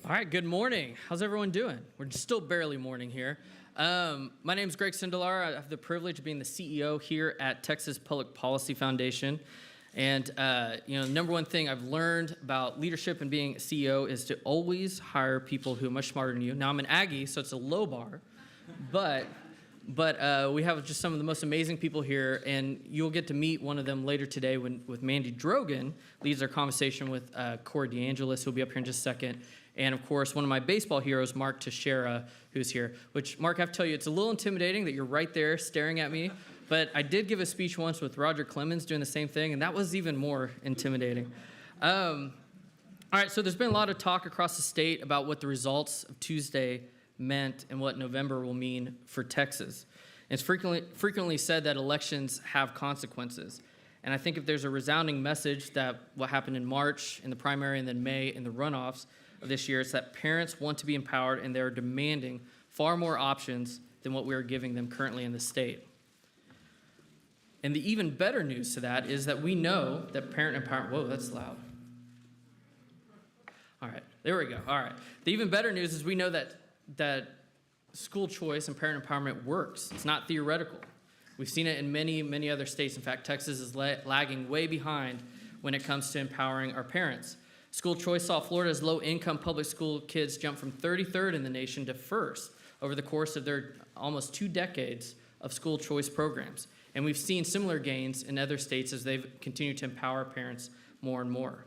All right, good morning. How's everyone doing? We're still barely morning here. My name is Greg Sindelar. I have the privilege of being the CEO here at Texas Public Policy Foundation. And, number one thing I've learned about leadership and being a CEO is to always hire people who are much smarter than you. Now, I'm an Aggie, so it's a low bar, but we have just some of the most amazing people here, and you'll get to meet one of them later today with Mandy. Drogin leads our conversation with Corey DeAngelis, who'll be up here in just a second. And, of course, one of my baseball heroes, Mark Teixeira, who's here, which, Mark, I have to tell you, it's a little intimidating that you're right there staring at me. But I did give a speech once with Roger Clemens doing the same thing, and that was even more intimidating. All right, so there's been a lot of talk across the state about what the results of Tuesday meant and what November will mean for Texas. It's frequently said that elections have consequences. And I think if there's a resounding message that what happened in March in the primary and then May in the runoffs of this year, it's that parents want to be empowered and they're demanding far more options than what we are giving them currently in the state. And the even better news to that is that we know that parent empowerment, whoa, that's loud. All right, there we go. All right. The even better news is we know that school choice and parent empowerment works. It's not theoretical. We've seen it in many, many other states. In fact, Texas is lagging way behind when it comes to empowering our parents. School choice saw Florida's low-income public school kids jump from 33rd in the nation to first over the course of their almost 2 decades of school choice programs. And we've seen similar gains in other states as they've continued to empower parents more and more.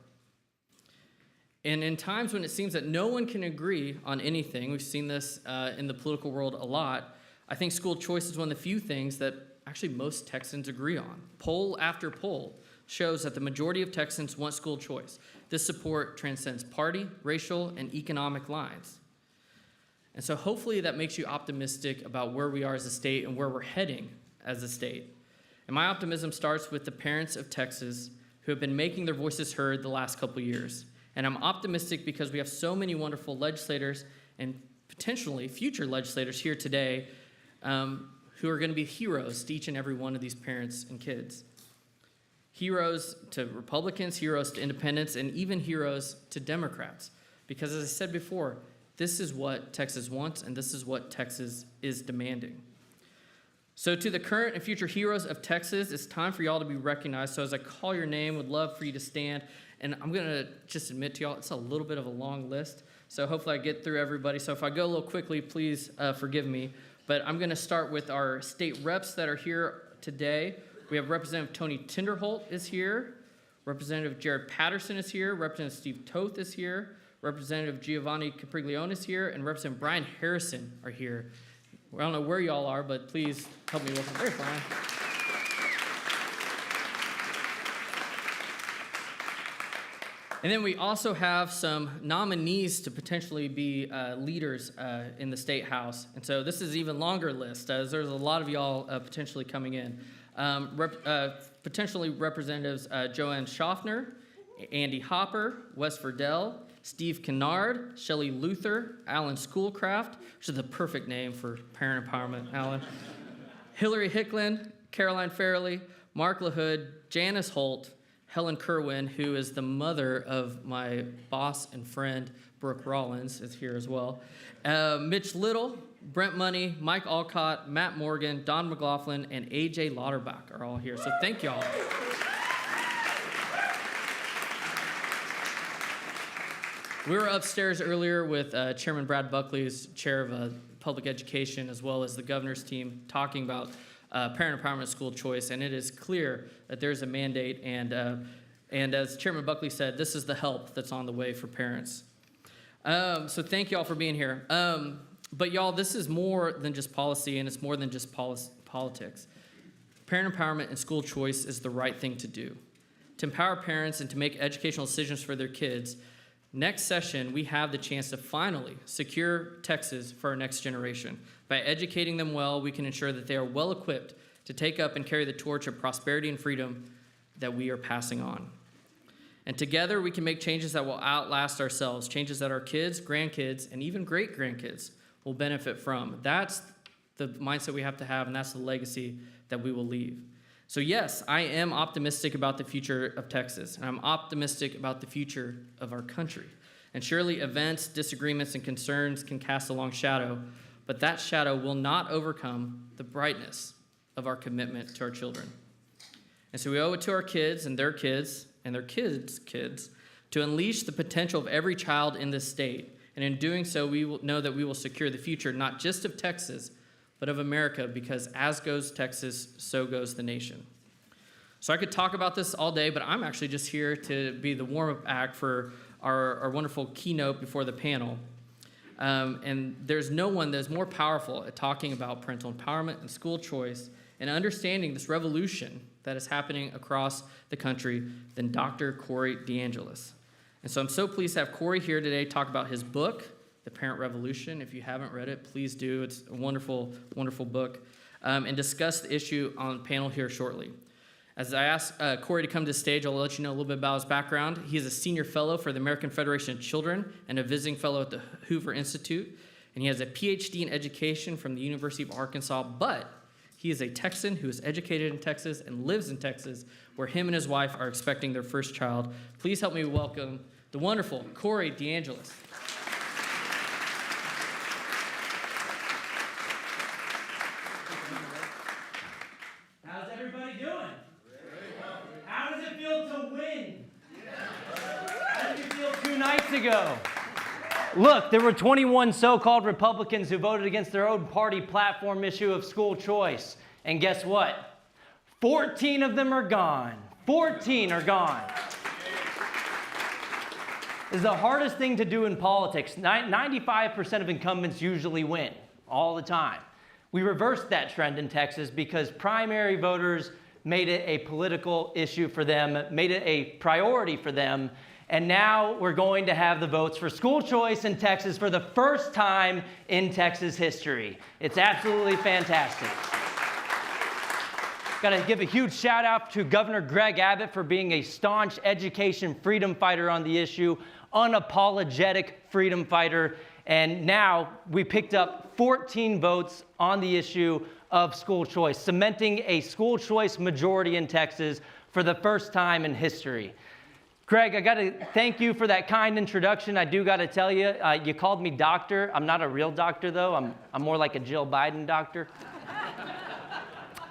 And in times when it seems that no one can agree on anything, we've seen this in the political world a lot, I think school choice is one of the few things that actually most Texans agree on. Poll after poll shows that the majority of Texans want school choice. This support transcends party, racial, and economic lines. And so hopefully that makes you optimistic about where we are as a state and where we're heading as a state. And my optimism starts with the parents of Texas who have been making their voices heard the last couple years. And I'm optimistic because we have so many wonderful legislators and potentially future legislators here today who are going to be heroes to each and every one of these parents and kids. Heroes to Republicans, heroes to independents, and even heroes to Democrats. Because as I said before, this is what Texas wants, and this is what Texas is demanding. So to the current and future heroes of Texas, it's time for y'all to be recognized. So as I call your name, would love for you to stand. And I'm going to just admit to y'all, it's a little bit of a long list. So hopefully I get through everybody. So if I go a little quickly, please forgive me. But I'm going to start with our state reps that are here today. We have Representative Tony Tinderholt is here. Representative Jared Patterson is here. Representative Steve Toth is here. Representative Giovanni Capriglione is here. And Representative Brian Harrison are here. I don't know where y'all are, but please help me welcome. There's Brian. And then we also have some nominees to potentially be leaders in the State House. And so this is an even longer list, as there's a lot of y'all potentially coming in. Potentially Representatives Joanne Schaffner, Andy Hopper, Wes Verdell, Steve Kennard, Shelley Luther, Alan Schoolcraft, which is the perfect name for parent empowerment, Alan, Hillary Hicklin, Caroline Fairley, Mark LaHood, Janice Holt, Helen Kerwin, who is the mother of my boss and friend, Brooke Rollins, is here as well, Mitch Little, Brent Money, Mike Alcott, Matt Morgan, Don McLaughlin, and A.J. Lauterbach are all here. So thank y'all. We were upstairs earlier with Chairman Brad Buckley, who's chair of public education, as well as the governor's team, talking about parent empowerment school choice, and it is clear that there's a mandate, and as Chairman Buckley said, this is the help that's on the way for parents. So thank y'all for being here. But y'all, this is more than just policy, and it's more than just politics. Parent empowerment and school choice is the right thing to do. To empower parents and to make educational decisions for their kids, next session, we have the chance to finally secure Texas for our next generation. By educating them well, we can ensure that they are well equipped to take up and carry the torch of prosperity and freedom that we are passing on. And together, we can make changes that will outlast ourselves, changes that our kids, grandkids, and even great-grandkids will benefit from. That's the mindset we have to have, and that's the legacy that we will leave. So yes, I am optimistic about the future of Texas, and I'm optimistic about the future of our country. And surely events, disagreements, and concerns can cast a long shadow, but that shadow will not overcome the brightness of our commitment to our children. And so we owe it to our kids and their kids and their kids' kids to unleash the potential of every child in this state. And in doing so, we will know that we will secure the future, not just of Texas, but of America, because as goes Texas, so goes the nation. So I could talk about this all day, but I'm actually just here to be the warm-up act for our wonderful keynote before the panel. And there's no one that's more powerful at talking about parental empowerment and school choice and understanding this revolution that is happening across the country than Dr. Corey DeAngelis. And so I'm so pleased to have Corey here today to talk about his book, The Parent Revolution. If you haven't read it, please do. It's a wonderful, wonderful book. And discuss the issue on the panel here shortly. As I ask Corey to come to the stage, I'll let you know a little bit about his background. He is a senior fellow for the American Federation of Children and a visiting fellow at the Hoover Institute. And he has a PhD in education from the University of Arkansas, but he is a Texan who is educated in Texas and lives in Texas, where him and his wife are expecting their first child. Please help me welcome the wonderful Corey DeAngelis. How's everybody doing? How does it feel to win? How did you feel 2 nights ago? Look, there were 21 so-called Republicans who voted against their own party platform issue of school choice. And guess what? 14 of them are gone. 14 are gone. This is the hardest thing to do in politics. 95% of incumbents usually win all the time. We reversed that trend in Texas because primary voters made it a political issue for them, made it a priority for them, and now we're going to have the votes for school choice in Texas for the first time in Texas history. It's absolutely fantastic. Got to give a huge shout out to Governor Greg Abbott for being a staunch education freedom fighter on the issue, unapologetic freedom fighter. And now we picked up 14 votes on the issue of school choice, cementing a school choice majority in Texas for the first time in history. Greg, I got to thank you for that kind introduction. I do got to tell you, you called me doctor. I'm not a real doctor, though. I'm more like a Jill Biden doctor.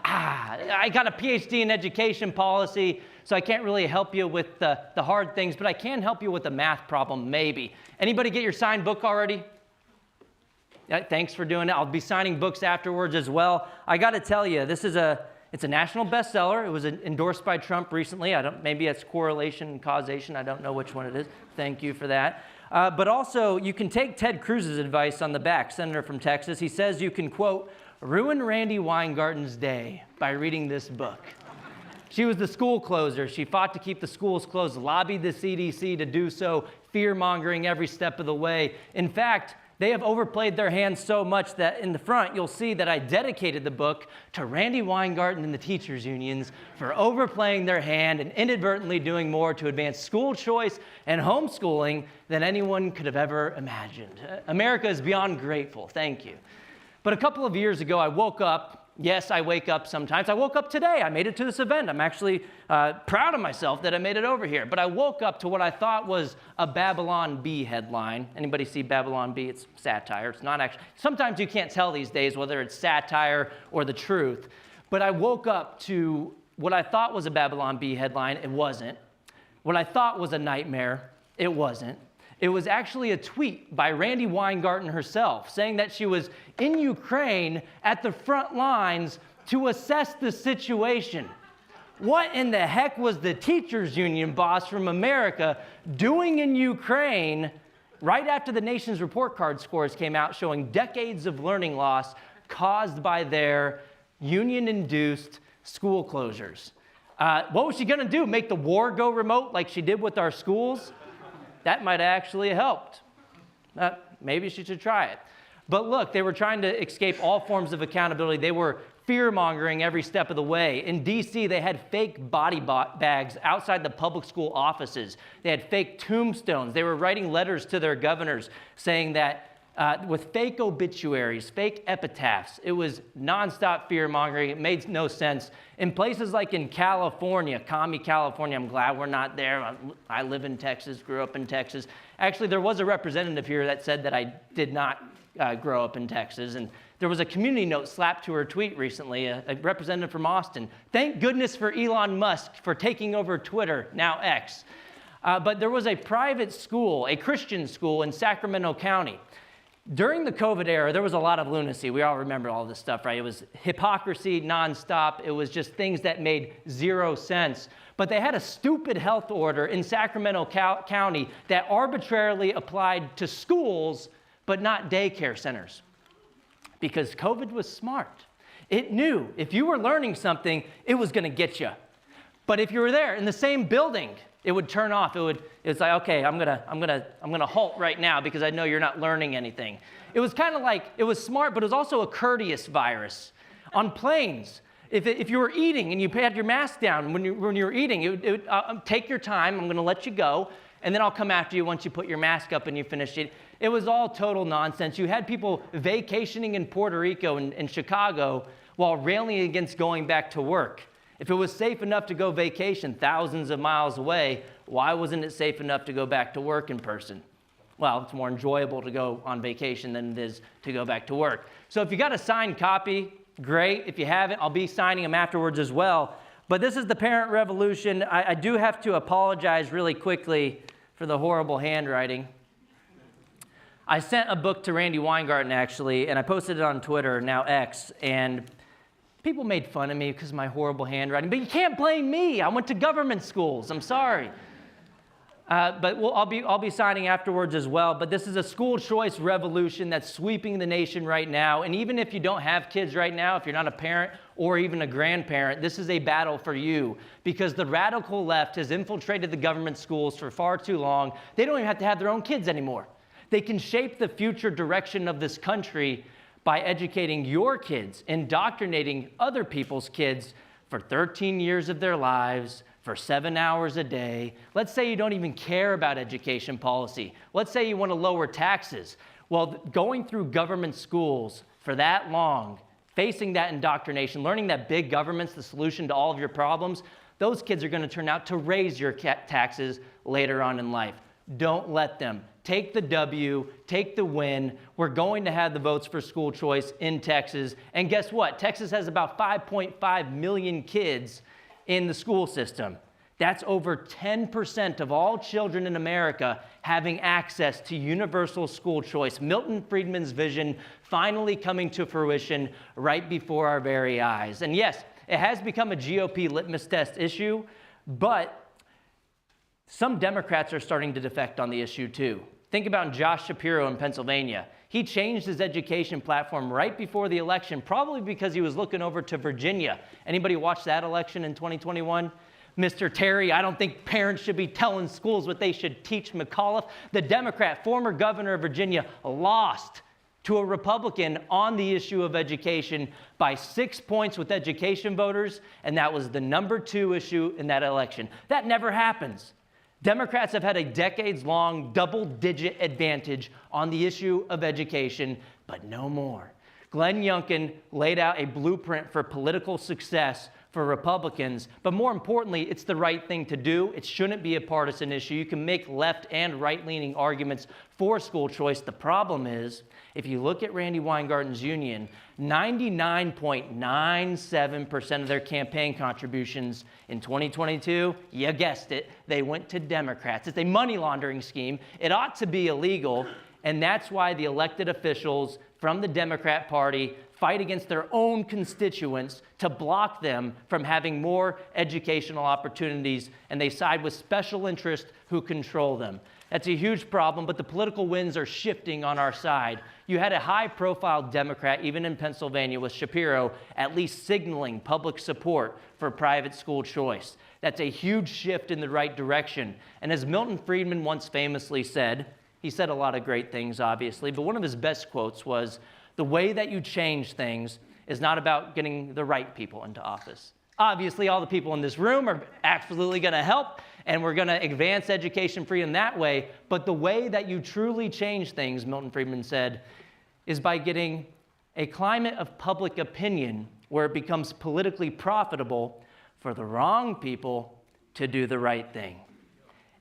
I got a PhD in education policy, so I can't really help you with the hard things, but I can help you with a math problem, maybe. Anybody get your signed book already? Yeah, thanks for doing it. I'll be signing books afterwards as well. I got to tell you, it's a national bestseller. It was endorsed by Trump recently. Maybe it's correlation and causation. I don't know which one it is. Thank you for that. But also, you can take Ted Cruz's advice on the back, senator from Texas. He says you can, quote, ruin Randy Weingarten's day by reading this book. She was the school closer. She fought to keep the schools closed, lobbied the CDC to do so, fear-mongering every step of the way. In fact, they have overplayed their hand so much that in the front, you'll see that I dedicated the book to Randy Weingarten and the teachers' unions for overplaying their hand and inadvertently doing more to advance school choice and homeschooling than anyone could have ever imagined. America is beyond grateful. Thank you. But a couple of years ago, I woke up. Yes, I wake up sometimes. I woke up today. I made it to this event. I'm actually proud of myself that I made it over here. But I woke up to what I thought was a Babylon Bee headline. Anybody see Babylon Bee? It's satire. It's not actually. Sometimes you can't tell these days whether it's satire or the truth. But I woke up to what I thought was a Babylon Bee headline. It wasn't. What I thought was a nightmare. It wasn't. It was actually a tweet by Randy Weingarten herself saying that she was in Ukraine at the front lines to assess the situation. What in the heck was the teachers union boss from America doing in Ukraine right after the nation's report card scores came out showing decades of learning loss caused by their union-induced school closures? What was she going to do? Make the war go remote like she did with our schools? That might have actually helped. Maybe she should try it. But look, they were trying to escape all forms of accountability. They were fear-mongering every step of the way. In D.C., they had fake body bags outside the public school offices. They had fake tombstones. They were writing letters to their governors saying that with fake obituaries, fake epitaphs. It was nonstop fear-mongering. It made no sense. In places like in California, commie California, I'm glad we're not there. I live in Texas, grew up in Texas. Actually, there was a representative here that said that I did not grow up in Texas, and there was a community note slapped to her tweet recently, a representative from Austin. Thank goodness for Elon Musk for taking over Twitter, now X. But there was a private school, a Christian school in Sacramento County. During the COVID era, there was a lot of lunacy. We all remember all this stuff, right? It was hypocrisy nonstop. It was just things that made zero sense. But they had a stupid health order in Sacramento County that arbitrarily applied to schools, but not daycare centers. Because COVID was smart. It knew if you were learning something, it was going to get you. But if you were there in the same building, it would turn off. It's like, okay, I'm gonna halt right now because I know you're not learning anything. It was kind of like, it was smart, but it was also a courteous virus. On planes, if you were eating and you had your mask down when you were eating, take your time, I'm gonna let you go, and then I'll come after you once you put your mask up and you finish it. It was all total nonsense. You had people vacationing in Puerto Rico and Chicago while railing against going back to work. If it was safe enough to go vacation thousands of miles away, why wasn't it safe enough to go back to work in person? Well, it's more enjoyable to go on vacation than it is to go back to work. So if you got a signed copy, great. If you haven't, I'll be signing them afterwards as well. But this is the parent revolution. I do have to apologize really quickly for the horrible handwriting. I sent a book to Randy Weingarten, actually, and I posted it on Twitter, now X, and people made fun of me because of my horrible handwriting, but you can't blame me. I went to government schools. I'm sorry. But I'll be signing afterwards as well. But this is a school choice revolution that's sweeping the nation right now. And even if you don't have kids right now, if you're not a parent or even a grandparent, this is a battle for you because the radical left has infiltrated the government schools for far too long. They don't even have to have their own kids anymore. They can shape the future direction of this country by educating your kids, indoctrinating other people's kids for 13 years of their lives, for 7 hours a day. Let's say you don't even care about education policy. Let's say you want to lower taxes. Well, going through government schools for that long, facing that indoctrination, learning that big government's the solution to all of your problems, those kids are going to turn out to raise your taxes later on in life. Don't let them. Take the W, take the win. We're going to have the votes for school choice in Texas. And guess what? Texas has about 5.5 million kids in the school system. That's over 10% of all children in America having access to universal school choice. Milton Friedman's vision finally coming to fruition right before our very eyes. And yes, it has become a GOP litmus test issue, but some Democrats are starting to defect on the issue too. Think about Josh Shapiro in Pennsylvania. He changed his education platform right before the election, probably because he was looking over to Virginia. Anybody watch that election in 2021? Mr. Terry, I don't think parents should be telling schools what they should teach McAuliffe. The Democrat, former governor of Virginia, lost to a Republican on the issue of education by 6 points with education voters, and that was the number 2 issue in that election. That never happens. Democrats have had a decades-long double-digit advantage on the issue of education, but no more. Glenn Youngkin laid out a blueprint for political success for Republicans, but more importantly, it's the right thing to do. It shouldn't be a partisan issue. You can make left and right-leaning arguments for school choice. The problem is, if you look at Randy Weingarten's union, 99.97% of their campaign contributions in 2022, you guessed it, they went to Democrats. It's a money laundering scheme. It ought to be illegal, and that's why the elected officials from the Democrat Party fight against their own constituents to block them from having more educational opportunities, and they side with special interests who control them. That's a huge problem, but the political winds are shifting on our side. You had a high-profile Democrat, even in Pennsylvania, with Shapiro, at least signaling public support for private school choice. That's a huge shift in the right direction. And as Milton Friedman once famously said, he said a lot of great things, obviously, but one of his best quotes was, "The way that you change things is not about getting the right people into office. Obviously, all the people in this room are absolutely going to help, and we're going to advance education freedom that way. But the way that you truly change things, Milton Friedman said, is by getting a climate of public opinion where it becomes politically profitable for the wrong people to do the right thing.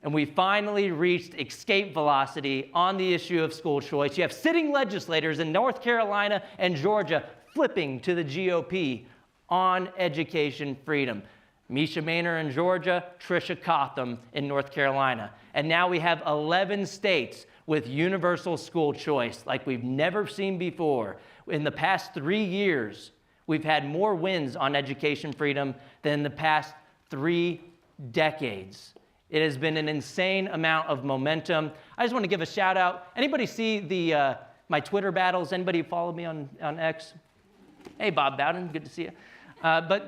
And we finally reached escape velocity on the issue of school choice. You have sitting legislators in North Carolina and Georgia flipping to the GOP on education freedom. Misha Maynor in Georgia, Tricia Cotham in North Carolina. And now we have 11 states with universal school choice like we've never seen before. In the past 3 years, we've had more wins on education freedom than the past 3 decades. It has been an insane amount of momentum. I just want to give a shout out. Anybody see the my Twitter battles? Anybody follow me on X? Hey, Bob Bowden, good to see you. But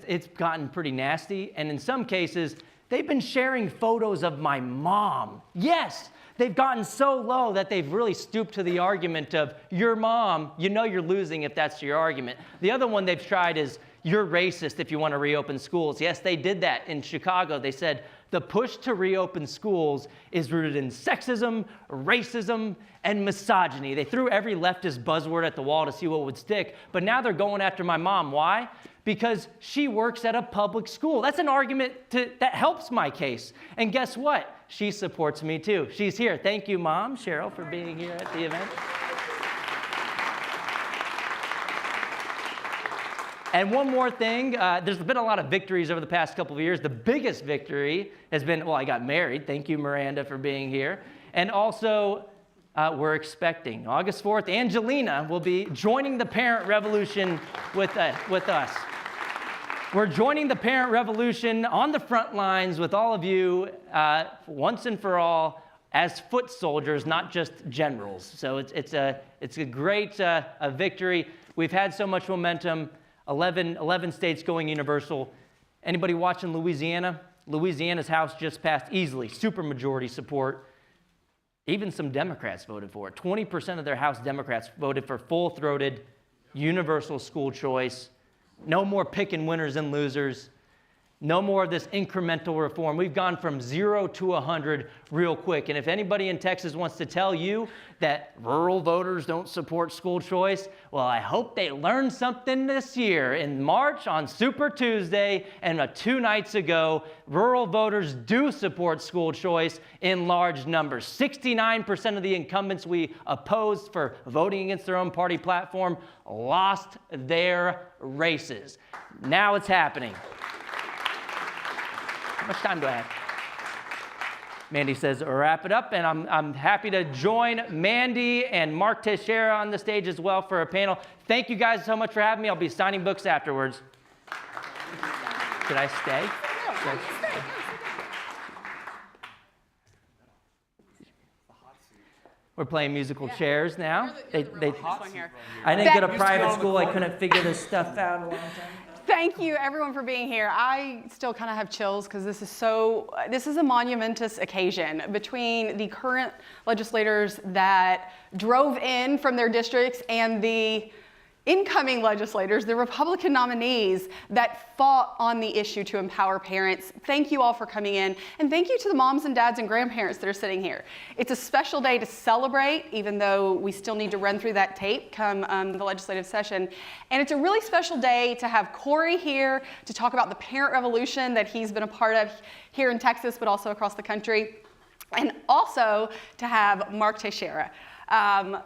it's gotten pretty nasty, and in some cases, they've been sharing photos of my mom. Yes, they've gotten so low that they've really stooped to the argument of, your mom, you know you're losing if that's your argument. The other one they've tried is, you're racist if you want to reopen schools. Yes, they did that in Chicago. They said, the push to reopen schools is rooted in sexism, racism, and misogyny. They threw every leftist buzzword at the wall to see what would stick, but now they're going after my mom. Why? Because she works at a public school. That's an argument that helps my case. And guess what? She supports me too. She's here. Thank you, Mom, Cheryl, for being here at the event. And one more thing, there's been a lot of victories over the past couple of years. The biggest victory has been, well, I got married. Thank you, Miranda, for being here. And also, we're expecting August 4th, Angelina will be joining the parent revolution with us. We're joining the parent revolution on the front lines with all of you once and for all as foot soldiers, not just generals. So it's a great victory. We've had so much momentum. 11 states going universal. Anybody watching Louisiana? Louisiana's House just passed easily, supermajority support. Even some Democrats voted for it. 20% of their House Democrats voted for full-throated universal school choice. No more picking winners and losers. No more of this incremental reform. We've gone from 0 to 100 real quick. And if anybody in Texas wants to tell you that rural voters don't support school choice, well, I hope they learned something this year. In March on Super Tuesday and 2 nights ago, rural voters do support school choice in large numbers. 69% of the incumbents we opposed for voting against their own party platform lost their races. Now it's happening. How much time do I have? Mandy says, wrap it up, and I'm happy to join Mandy and Mark Teixeira on the stage as well for a panel. Thank you guys so much for having me. I'll be signing books afterwards. Should I stay? We're playing musical chairs now. I didn't go to private school. I couldn't figure this stuff out a long time ago. Thank you, everyone, for being here. I still kind of have chills because this is a monumentous occasion between the current legislators that drove in from their districts and the incoming legislators, the Republican nominees that fought on the issue to empower parents. Thank you all for coming in, and thank you to the moms and dads and grandparents that are sitting here. It's a special day to celebrate, even though we still need to run through that tape come the legislative session. And it's a really special day to have Corey here to talk about the parent revolution that he's been a part of here in Texas, but also across the country, and also to have Mark Teixeira.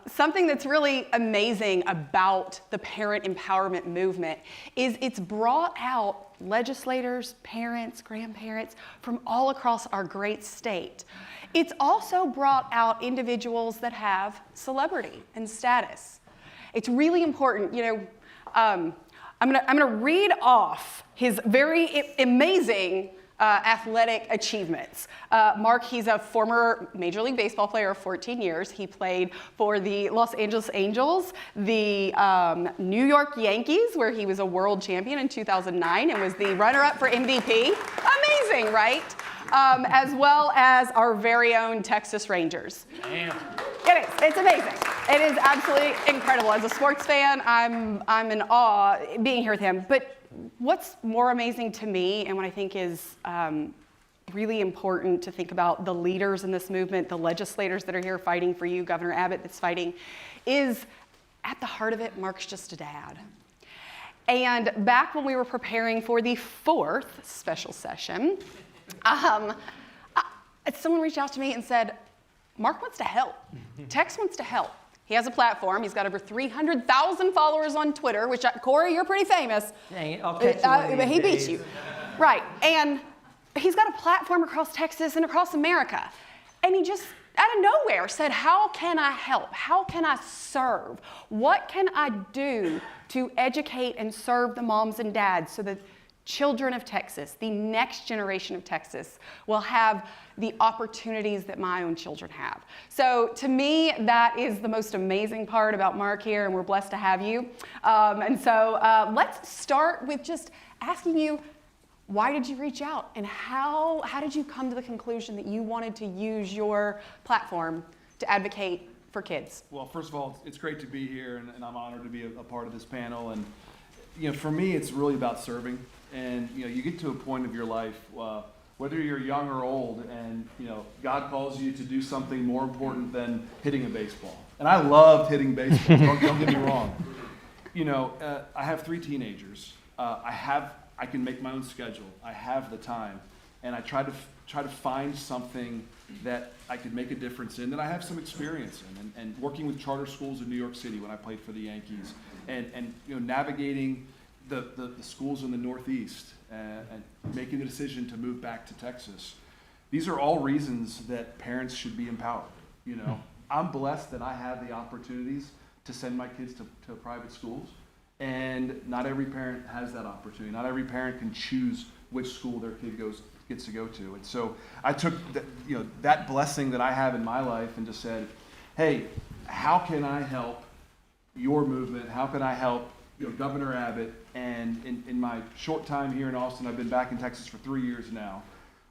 Something that's really amazing about the parent empowerment movement is it's brought out legislators, parents, grandparents from all across our great state. It's also brought out individuals that have celebrity and status. It's really important, I'm gonna read off his very amazing athletic achievements. Mark, he's a former Major League Baseball player of 14 years. He played for the Los Angeles Angels, the New York Yankees, where he was a world champion in 2009 and was the runner-up for MVP. Amazing, right? As well as our very own Texas Rangers. Damn. It is. It's amazing. It is absolutely incredible. As a sports fan, I'm in awe being here with him. But what's more amazing to me, and what I think is really important to think about the leaders in this movement, the legislators that are here fighting for you, Governor Abbott that's fighting, is at the heart of it, Mark's just a dad. And back when we were preparing for the 4th special session, someone reached out to me and said, Mark wants to help. Tex wants to help. He has a platform. He's got over 300,000 followers on Twitter, which, Corey, you're pretty famous. Dang it, I'll catch you one of But these he days. beats you. Right, and he's got a platform across Texas and across America. And he just, out of nowhere, said, how can I help? How can I serve? What can I do to educate and serve the moms and dads so that children of Texas, the next generation of Texas, will have the opportunities that my own children have? So to me, that is the most amazing part about Mark here, and we're blessed to have you. Let's start with just asking you, why did you reach out, and how did you come to the conclusion that you wanted to use your platform to advocate for kids? Well, first of all, it's great to be here, and I'm honored to be a part of this panel. And for me, it's really about serving. And you get to a point of your life, whether you're young or old, and God calls you to do something more important than hitting a baseball. And I loved hitting baseballs. don't get me wrong. I have 3 teenagers. I can make my own schedule. I have the time, and I try to find something that I could make a difference in, that I have some experience in, and working with charter schools in New York City when I played for the Yankees, and navigating the schools in the Northeast, and making the decision to move back to Texas. These are all reasons that parents should be empowered. I'm blessed that I have the opportunities to send my kids to private schools. And not every parent has that opportunity. Not every parent can choose which school their kid gets to go to. And so I took that blessing that I have in my life and just said, hey, how can I help your movement? How can I help Governor Abbott? And in my short time here in Austin, I've been back in Texas for 3 years now.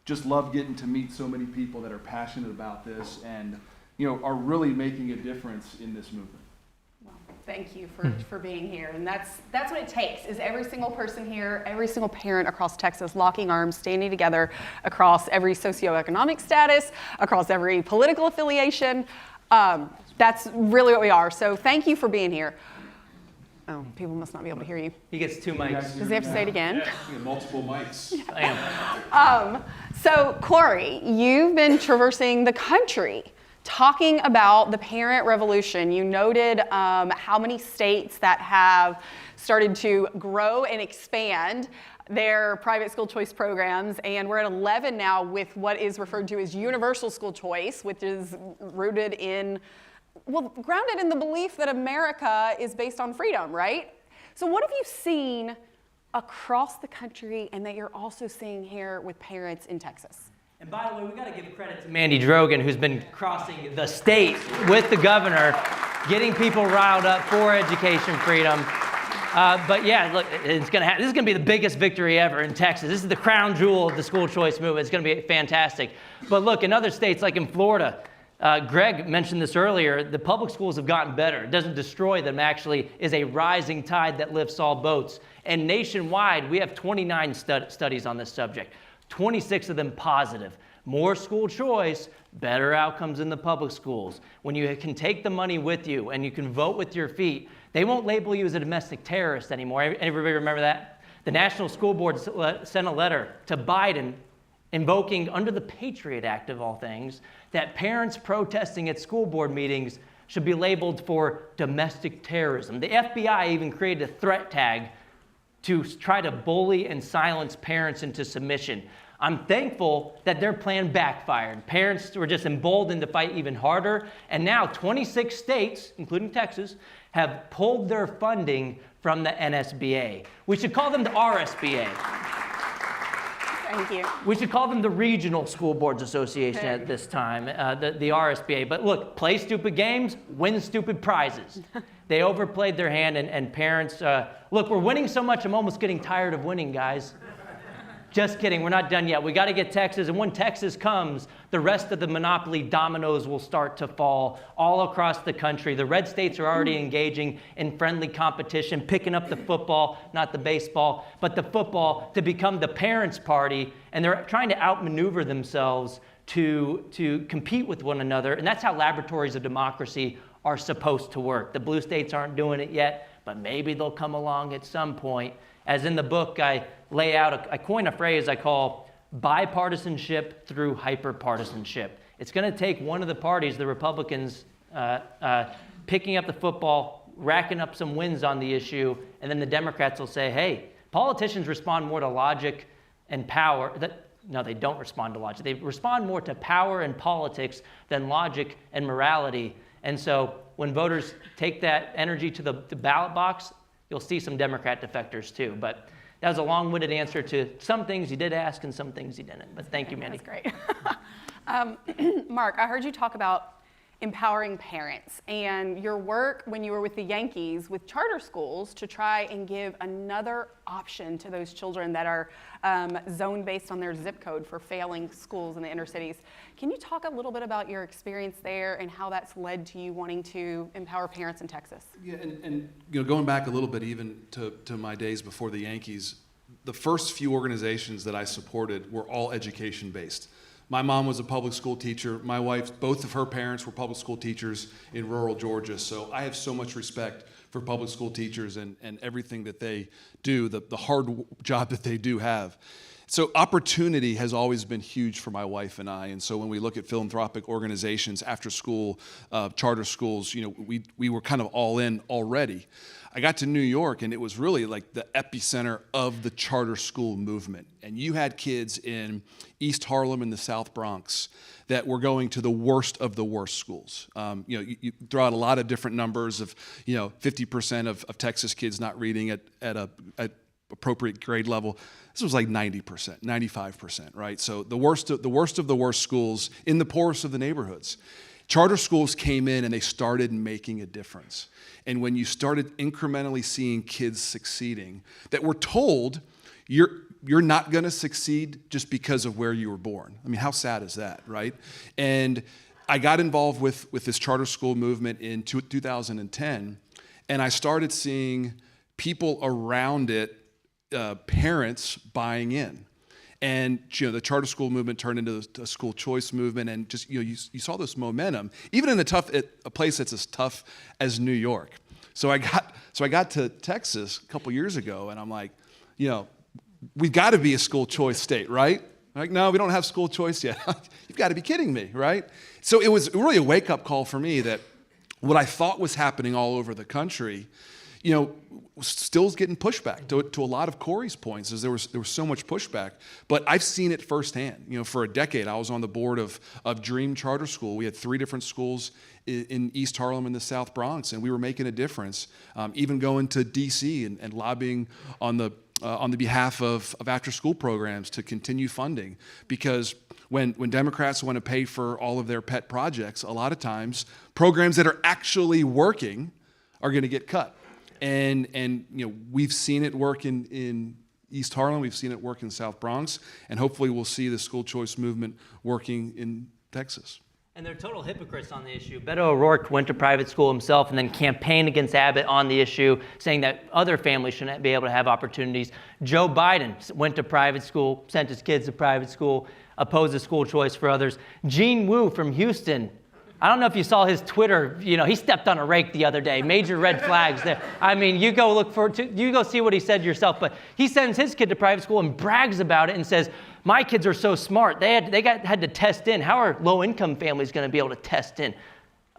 Just love getting to meet so many people that are passionate about this and are really making a difference in this movement. Thank you for being here. And that's what it takes, is every single person here, every single parent across Texas locking arms, standing together across every socioeconomic status, across every political affiliation. That's really what we are. So thank you for being here. Oh, people must not be able to hear you. He gets 2 mics. Does he have to say it again? Yeah, we have multiple mics. I am. So Corey, you've been traversing the country talking about the parent revolution. You noted how many states that have started to grow and expand their private school choice programs, and we're at 11 now with what is referred to as universal school choice, which is grounded in the belief that America is based on freedom, right? So what have you seen across the country and that you're also seeing here with parents in Texas? And by the way, we got to give credit to Mandy Drogin, who's been crossing the state with the governor, getting people riled up for education freedom. But yeah, look, this is going to be the biggest victory ever in Texas. This is the crown jewel of the school choice movement. It's going to be fantastic. But look, in other states like in Florida, Greg mentioned this earlier, the public schools have gotten better. It doesn't destroy them, actually, is a rising tide that lifts all boats. And nationwide, we have 29 studies on this subject. 26 of them positive. More school choice, better outcomes in the public schools. When you can take the money with you and you can vote with your feet, they won't label you as a domestic terrorist anymore. Everybody remember that? The National School Board sent a letter to Biden invoking, under the Patriot Act of all things, that parents protesting at school board meetings should be labeled for domestic terrorism. The FBI even created a threat tag to try to bully and silence parents into submission. I'm thankful that their plan backfired. Parents were just emboldened to fight even harder, and now 26 states, including Texas, have pulled their funding from the NSBA. We should call them the RSBA. Thank you. We should call them the Regional School Boards Association at this time, the RSBA. But look, play stupid games, win stupid prizes. They overplayed their hand, and parents, look, we're winning so much, I'm almost getting tired of winning, guys. Just kidding, we're not done yet. We got to get Texas, and when Texas comes, the rest of the monopoly dominoes will start to fall all across the country. The red states are already engaging in friendly competition, picking up the football, not the baseball, but the football to become the parents' party, and they're trying to outmaneuver themselves to compete with one another, and that's how laboratories of democracy are supposed to work. The blue states aren't doing it yet, but maybe they'll come along at some point. As in the book, I coin a phrase I call bipartisanship through hyperpartisanship. It's going to take one of the parties, the Republicans, picking up the football, racking up some wins on the issue, and then the Democrats will say, hey, politicians respond more to logic and power. No, they don't respond to logic. They respond more to power and politics than logic and morality. And so when voters take that energy to the ballot box, you'll see some Democrat defectors too. But that was a long-winded answer to some things you did ask and some things you didn't. But thank you, Mandy. That's great. Mark, I heard you talk about empowering parents and your work when you were with the Yankees with charter schools to try and give another option to those children that are zoned based on their zip code for failing schools in the inner cities. Can you talk a little bit about your experience there and how that's led to you wanting to empower parents in Texas? Yeah, and going back a little bit even to my days before the Yankees, the first few organizations that I supported were all education based. My mom was a public school teacher. My wife, both of her parents were public school teachers in rural Georgia. So I have so much respect for public school teachers and everything that they do, the hard job that they do have. So opportunity has always been huge for my wife and I. And so when we look at philanthropic organizations, after school, charter schools, we were kind of all in already. I got to New York, and it was really like the epicenter of the charter school movement. And you had kids in East Harlem and the South Bronx that were going to the worst of the worst schools. You throw out a lot of different numbers of, 50% of Texas kids not reading at appropriate grade level. This was like 90%, 95%, right? So the worst of the worst schools in the poorest of the neighborhoods. Charter schools came in and they started making a difference. And when you started incrementally seeing kids succeeding, that were told, you're not going to succeed just because of where you were born. I mean, how sad is that, right? And I got involved with this charter school movement in 2010, and I started seeing people around it, parents buying in. And the charter school movement turned into a school choice movement, and just you saw this momentum, even in a place that's as tough as New York. So I got to Texas a couple years ago, and I'm like, we've got to be a school choice state, right? Like, no, we don't have school choice yet. You've got to be kidding me, right? So it was really a wake-up call for me that what I thought was happening all over the country, still getting pushback. To a lot of Corey's points, is there was so much pushback. But I've seen it firsthand. For a decade, I was on the board of Dream Charter School. We had 3 different schools in East Harlem and the South Bronx, and we were making a difference. Even going to D.C. and lobbying on the behalf of after-school programs to continue funding, because when Democrats want to pay for all of their pet projects, a lot of times programs that are actually working are going to get cut. And we've seen it work in East Harlem, we've seen it work in South Bronx, and hopefully we'll see the school choice movement working in Texas. And they're total hypocrites on the issue. Beto O'Rourke went to private school himself and then campaigned against Abbott on the issue, saying that other families shouldn't be able to have opportunities. Joe Biden went to private school, sent his kids to private school, opposed the school choice for others. Gene Wu from Houston, I don't know if you saw his Twitter, he stepped on a rake the other day, major red flags there. I mean, you go see what he said yourself, but he sends his kid to private school and brags about it and says, my kids are so smart, they had to test in. How are low-income families going to be able to test in?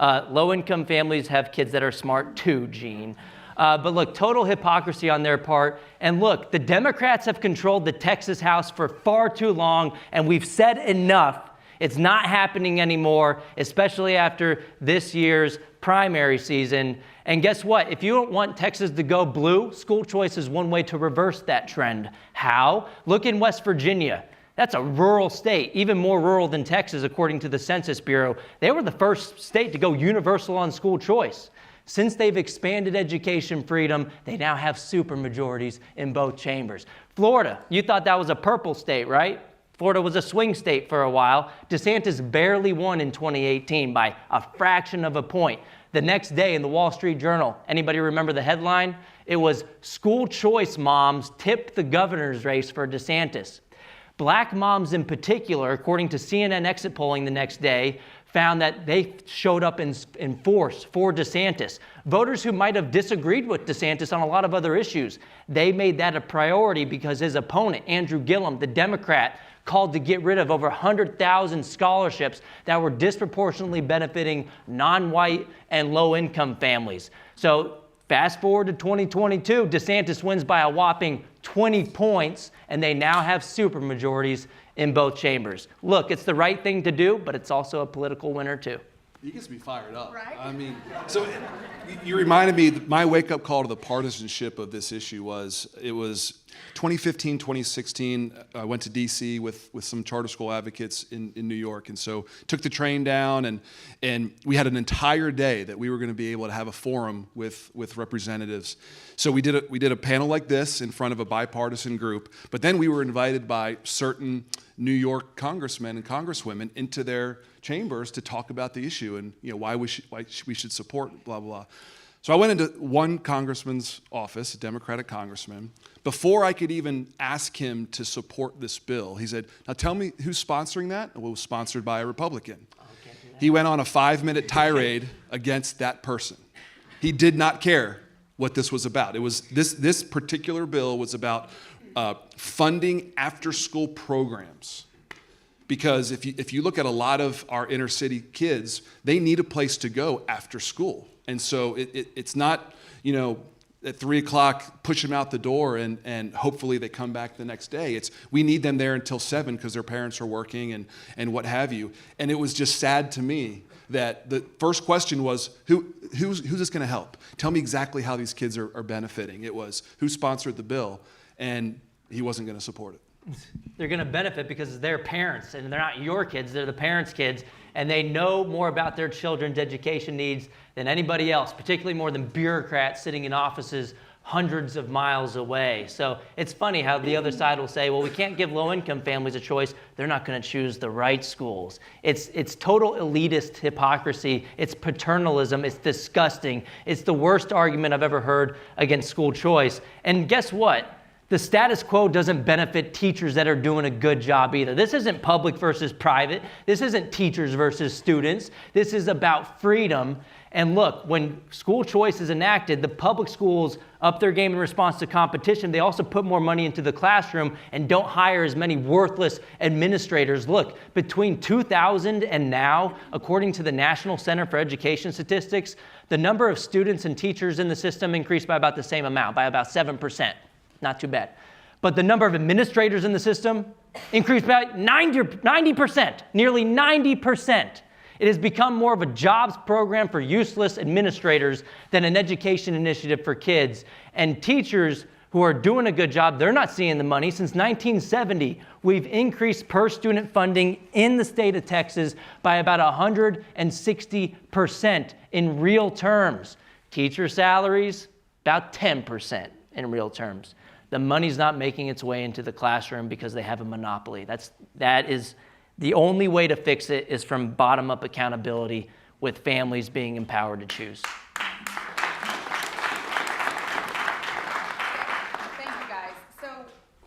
Low-income families have kids that are smart too, Gene. But look, total hypocrisy on their part. And look, the Democrats have controlled the Texas House for far too long, and we've said enough. It's not happening anymore, especially after this year's primary season. And guess what? If you don't want Texas to go blue, school choice is one way to reverse that trend. How? Look in West Virginia. That's a rural state, even more rural than Texas, according to the Census Bureau. They were the first state to go universal on school choice. Since they've expanded education freedom, they now have supermajorities in both chambers. Florida, you thought that was a purple state, right? Florida was a swing state for a while. DeSantis barely won in 2018 by a fraction of a point. The next day in the Wall Street Journal, anybody remember the headline? It was "School Choice Moms Tipped the Governor's Race for DeSantis." Black moms in particular, according to CNN exit polling the next day, found that they showed up in force for DeSantis. Voters who might have disagreed with DeSantis on a lot of other issues, they made that a priority because his opponent, Andrew Gillum, the Democrat, called to get rid of over 100,000 scholarships that were disproportionately benefiting non-white and low-income families. So fast forward to 2022, DeSantis wins by a whopping 20 points, and they now have supermajorities in both chambers. Look, it's the right thing to do, but it's also a political winner too. He gets me fired up. Right? I mean, so you reminded me that my wake-up call to the partisanship of this issue was, it was 2015, 2016. I went to D.C. with some charter school advocates in New York, and so took the train down, and we had an entire day that we were going to be able to have a forum with representatives. So we did a panel like this in front of a bipartisan group, but then we were invited by certain New York congressmen and congresswomen into their chambers to talk about the issue and why we should support blah blah. So I went into one congressman's office, a Democratic congressman. Before I could even ask him to support this bill, he said, "Now tell me who's sponsoring that?" Well, it was sponsored by a Republican. He went on a 5-minute tirade against that person. He did not care what this was about. It was this particular bill was about funding after-school programs. Because if you look at a lot of our inner city kids, they need a place to go after school. And so it's not, at 3 o'clock, push them out the door and hopefully they come back the next day. We need them there until 7 because their parents are working and what have you. And it was just sad to me that the first question was, who's this going to help? Tell me exactly how these kids are benefiting. It was, who sponsored the bill? And he wasn't going to support it. They're going to benefit because it's their parents, and they're not your kids, they're the parents' kids, and they know more about their children's education needs than anybody else, particularly more than bureaucrats sitting in offices hundreds of miles away. So it's funny how the other side will say, well, we can't give low-income families a choice. They're not going to choose the right schools. It's total elitist hypocrisy. It's paternalism. It's disgusting. It's the worst argument I've ever heard against school choice. And guess what? The status quo doesn't benefit teachers that are doing a good job either. This isn't public versus private. This isn't teachers versus students. This is about freedom. And look, when school choice is enacted, the public schools up their game in response to competition. They also put more money into the classroom and don't hire as many worthless administrators. Look, between 2000 and now, according to the National Center for Education Statistics, the number of students and teachers in the system increased by about the same amount, by about 7%. Not too bad. But the number of administrators in the system increased by 90%, nearly 90%. It has become more of a jobs program for useless administrators than an education initiative for kids. And teachers who are doing a good job, they're not seeing the money. Since 1970, we've increased per student funding in the state of Texas by about 160% in real terms. Teacher salaries, about 10% in real terms. The money's not making its way into the classroom because they have a monopoly. That is the only way to fix it is from bottom-up accountability with families being empowered to choose. Thank you, guys. So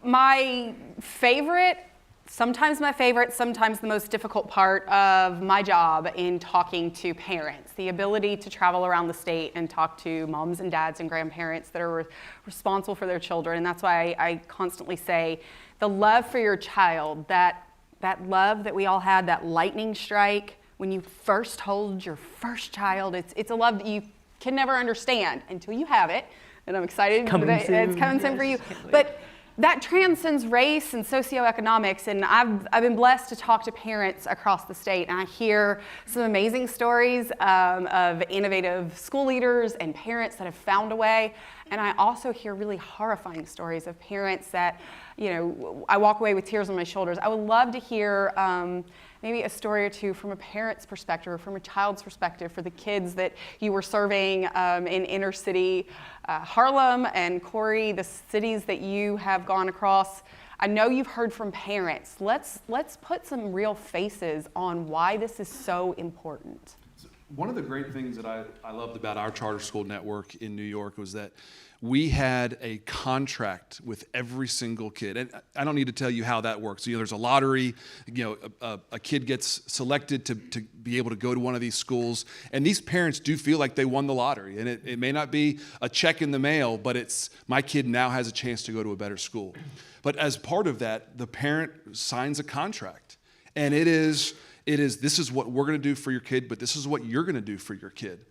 my favorite, sometimes the most difficult part of my job in talking to parents, the ability to travel around the state and talk to moms and dads and grandparents that are responsible for their children. And that's why I constantly say the love for your child, that love that we all had, that lightning strike when you first hold your first child, it's a love that you can never understand until you have it. And I'm excited that it's coming soon for you. But that transcends race and socioeconomics, and I've been blessed to talk to parents across the state, and I hear some amazing stories of innovative school leaders and parents that have found a way, and I also hear really horrifying stories of parents that, I walk away with tears on my shoulders. I would love to hear maybe a story or two from a parent's perspective or from a child's perspective for the kids that you were serving in inner city Harlem and Corey, the cities that you have gone across. I know you've heard from parents. Let's put some real faces on why this is so important. One of the great things that I loved about our charter school network in New York was that we had a contract with every single kid. And I don't need to tell you how that works. There's a lottery, a kid gets selected to be able to go to one of these schools. And these parents do feel like they won the lottery. And it may not be a check in the mail, but it's my kid now has a chance to go to a better school. But as part of that, the parent signs a contract. And it is this is what we're going to do for your kid, but this is what you're going to do for your kid.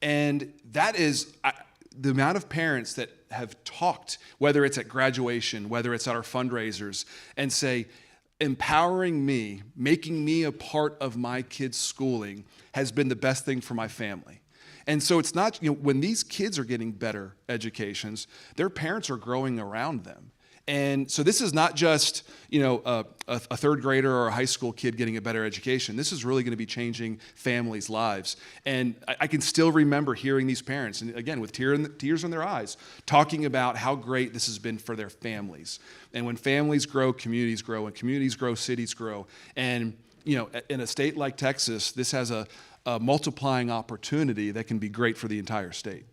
And that is the amount of parents that have talked, whether it's at graduation, whether it's at our fundraisers, and say, empowering me, making me a part of my kid's schooling has been the best thing for my family. And so it's not, when these kids are getting better educations, their parents are growing around them. And so this is not just, a third grader or a high school kid getting a better education. This is really going to be changing families' lives. And I can still remember hearing these parents, and again, with tears in their eyes, talking about how great this has been for their families. And when families grow, communities grow. When communities grow, cities grow. And, in a state like Texas, this has a multiplying opportunity that can be great for the entire state.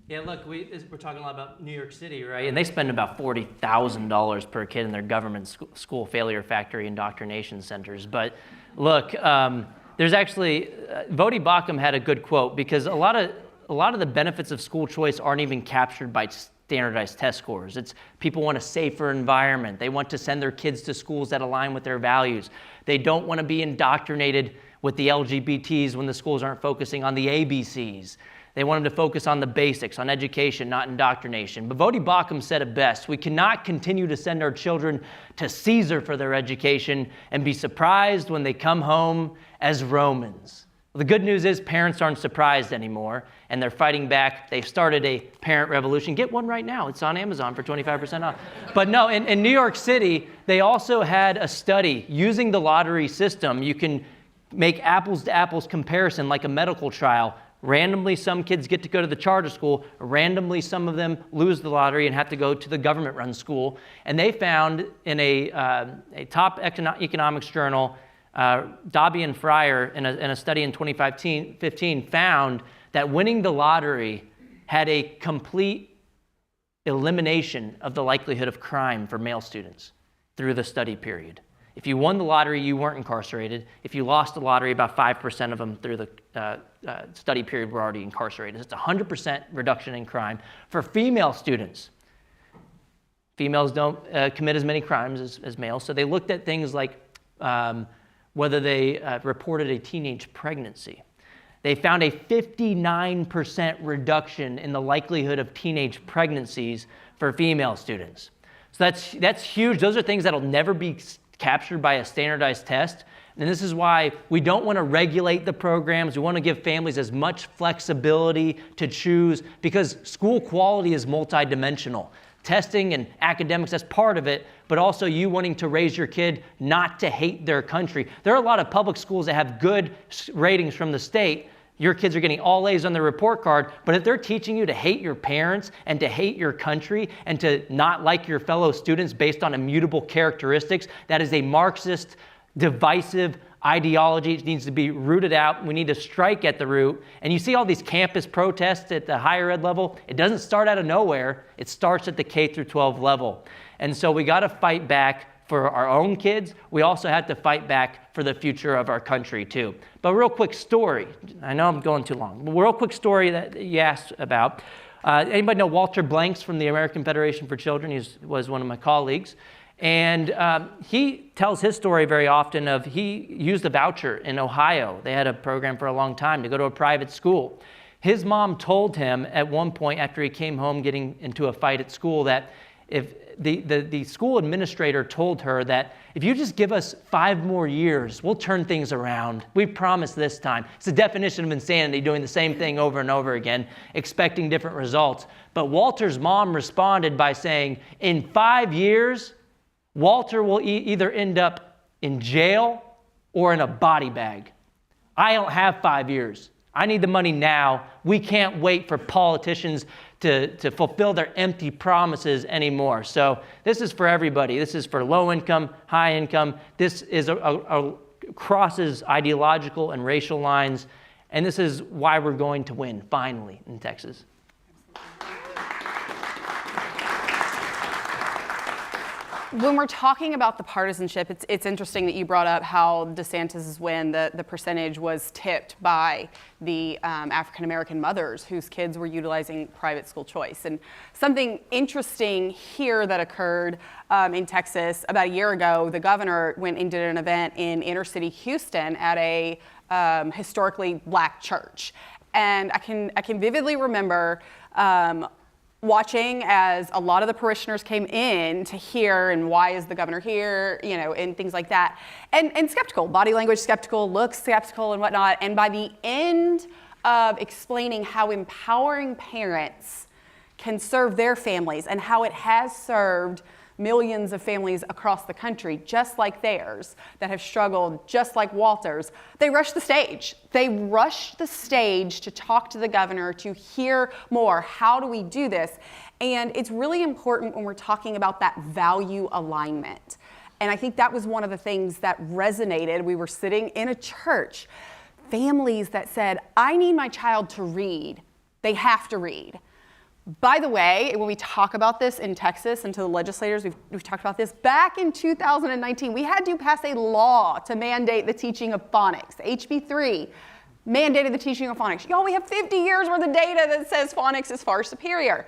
Yeah, look, we're talking a lot about New York City, right? And they spend about $40,000 per kid in their government school failure factory indoctrination centers. But look, there's actually, Vodi Bakum had a good quote, because a lot of the benefits of school choice aren't even captured by standardized test scores. It's people want a safer environment. They want to send their kids to schools that align with their values. They don't want to be indoctrinated with the LGBTs when the schools aren't focusing on the ABCs. They want them to focus on the basics, on education, not indoctrination. But Vodi Bakum said it best. We cannot continue to send our children to Caesar for their education and be surprised when they come home as Romans. Well, the good news is parents aren't surprised anymore, and they're fighting back. They've started a parent revolution. Get one right now. It's on Amazon for 25% off. But no, in New York City, they also had a study using the lottery system. You can make apples to apples comparison like a medical trial. Randomly, some kids get to go to the charter school. Randomly, some of them lose the lottery and have to go to the government-run school. And they found in a top economics journal, Dobby and Fryer, in a study in 2015, found that winning the lottery had a complete elimination of the likelihood of crime for male students through the study period. If you won the lottery, you weren't incarcerated. If you lost the lottery, about 5% of them through the study period were already incarcerated. It's a 100% reduction in crime. For female students, females don't commit as many crimes as males, so they looked at things like whether they reported a teenage pregnancy. They found a 59% reduction in the likelihood of teenage pregnancies for female students. So that's huge. Those are things that'll never be captured by a standardized test. And this is why we don't want to regulate the programs. We want to give families as much flexibility to choose, because school quality is multidimensional. Testing and academics, that's part of it, but also you wanting to raise your kid not to hate their country. There are a lot of public schools that have good ratings from the state. Your kids are getting all A's on their report card, but if they're teaching you to hate your parents and to hate your country and to not like your fellow students based on immutable characteristics, that is a Marxist, divisive ideology. It needs to be rooted out. We need to strike at the root. And you see all these campus protests at the higher ed level. It doesn't start out of nowhere. It starts at the K through 12 level. And so we got to fight back for our own kids. We also have to fight back for the future of our country too. But real quick story. I know I'm going too long. But real quick story that you asked about. Anybody know Walter Blanks from the American Federation for Children? He was one of my colleagues. And he tells his story very often of he used a voucher in Ohio. They had a program for a long time to go to a private school. His mom told him at one point after he came home getting into a fight at school that if the school administrator told her that if you just give us 5 more years, we'll turn things around. We promise this time. It's the definition of insanity, doing the same thing over and over again, expecting different results. But Walter's mom responded by saying, in 5 years, Walter will either end up in jail or in a body bag. I don't have 5 years. I need the money now. We can't wait for politicians to fulfill their empty promises anymore. So this is for everybody. This is for low income, high income. This is crosses ideological and racial lines. And this is why we're going to win, finally, in Texas. When we're talking about the partisanship, it's interesting that you brought up how DeSantis' win, the percentage was tipped by the African-American mothers whose kids were utilizing private school choice. And something interesting here that occurred in Texas about a year ago, the governor went and did an event in inner city Houston at a historically black church. And I can vividly remember watching as a lot of the parishioners came in to hear, and why is the governor here, you know, and things like that, and skeptical, body language skeptical, looks skeptical and whatnot. And by the end of explaining how empowering parents can serve their families and how it has served millions of families across the country, just like theirs, that have struggled, just like Walter's, they rushed the stage. They rushed the stage to talk to the governor, to hear more. How do we do this? And it's really important when we're talking about that value alignment. And I think that was one of the things that resonated. We were sitting in a church, families that said, I need my child to read. They have to read. By the way, when we talk about this in Texas and to the legislators, we've talked about this, back in 2019, we had to pass a law to mandate the teaching of phonics. HB 3 mandated the teaching of phonics. Y'all, we have 50 years worth of data that says phonics is far superior.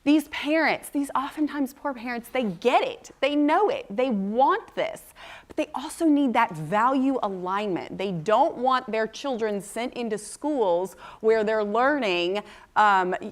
These parents, these oftentimes poor parents, they get it. They know it. They want this. But they also need that value alignment. They don't want their children sent into schools where they're learning,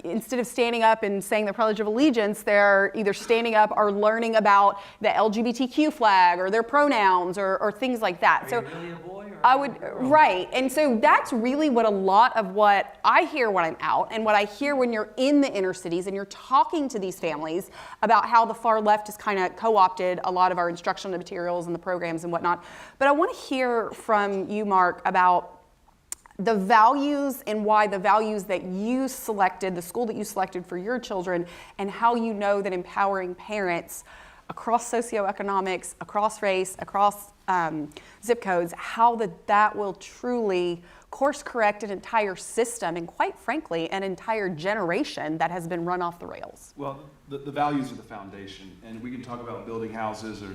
instead of standing up and saying the Pledge of Allegiance, they're either standing up or learning about the LGBTQ flag or their pronouns or things like that. Are you really a boy or I would, right. And so that's really what a lot of what I hear when I'm out, and what I hear when you're in the inner cities and you're talking to these families about how the far left has kind of co-opted a lot of our instructional materials and the programs and whatnot. But I want to hear from you, Mark, about the values and why the values that you selected, the school that you selected for your children, and how you know that empowering parents across socioeconomics, across race, across zip codes, how that will truly course correct an entire system and, quite frankly, an entire generation that has been run off the rails. Well, the values are the foundation, and we can talk about building houses or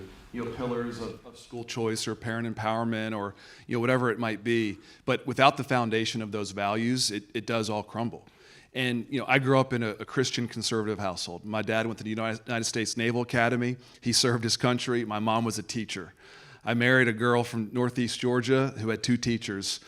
pillars of school choice or parent empowerment or whatever it might be. But without the foundation of those values, it does all crumble. And I grew up in a Christian conservative household. My dad went to the United States Naval Academy. He served his country. My mom was a teacher. I married a girl from Northeast Georgia who had 2 teachers.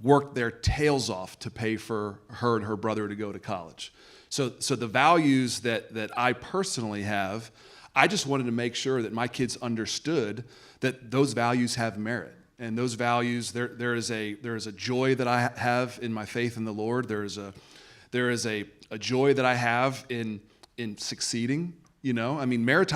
Worked their tails off to pay for her and her brother to go to college. So the values that I personally have, I just wanted to make sure that my kids understood that those values have merit. And those values, there is a joy that I have in my faith in the Lord. There is a joy that I have in succeeding. I mean,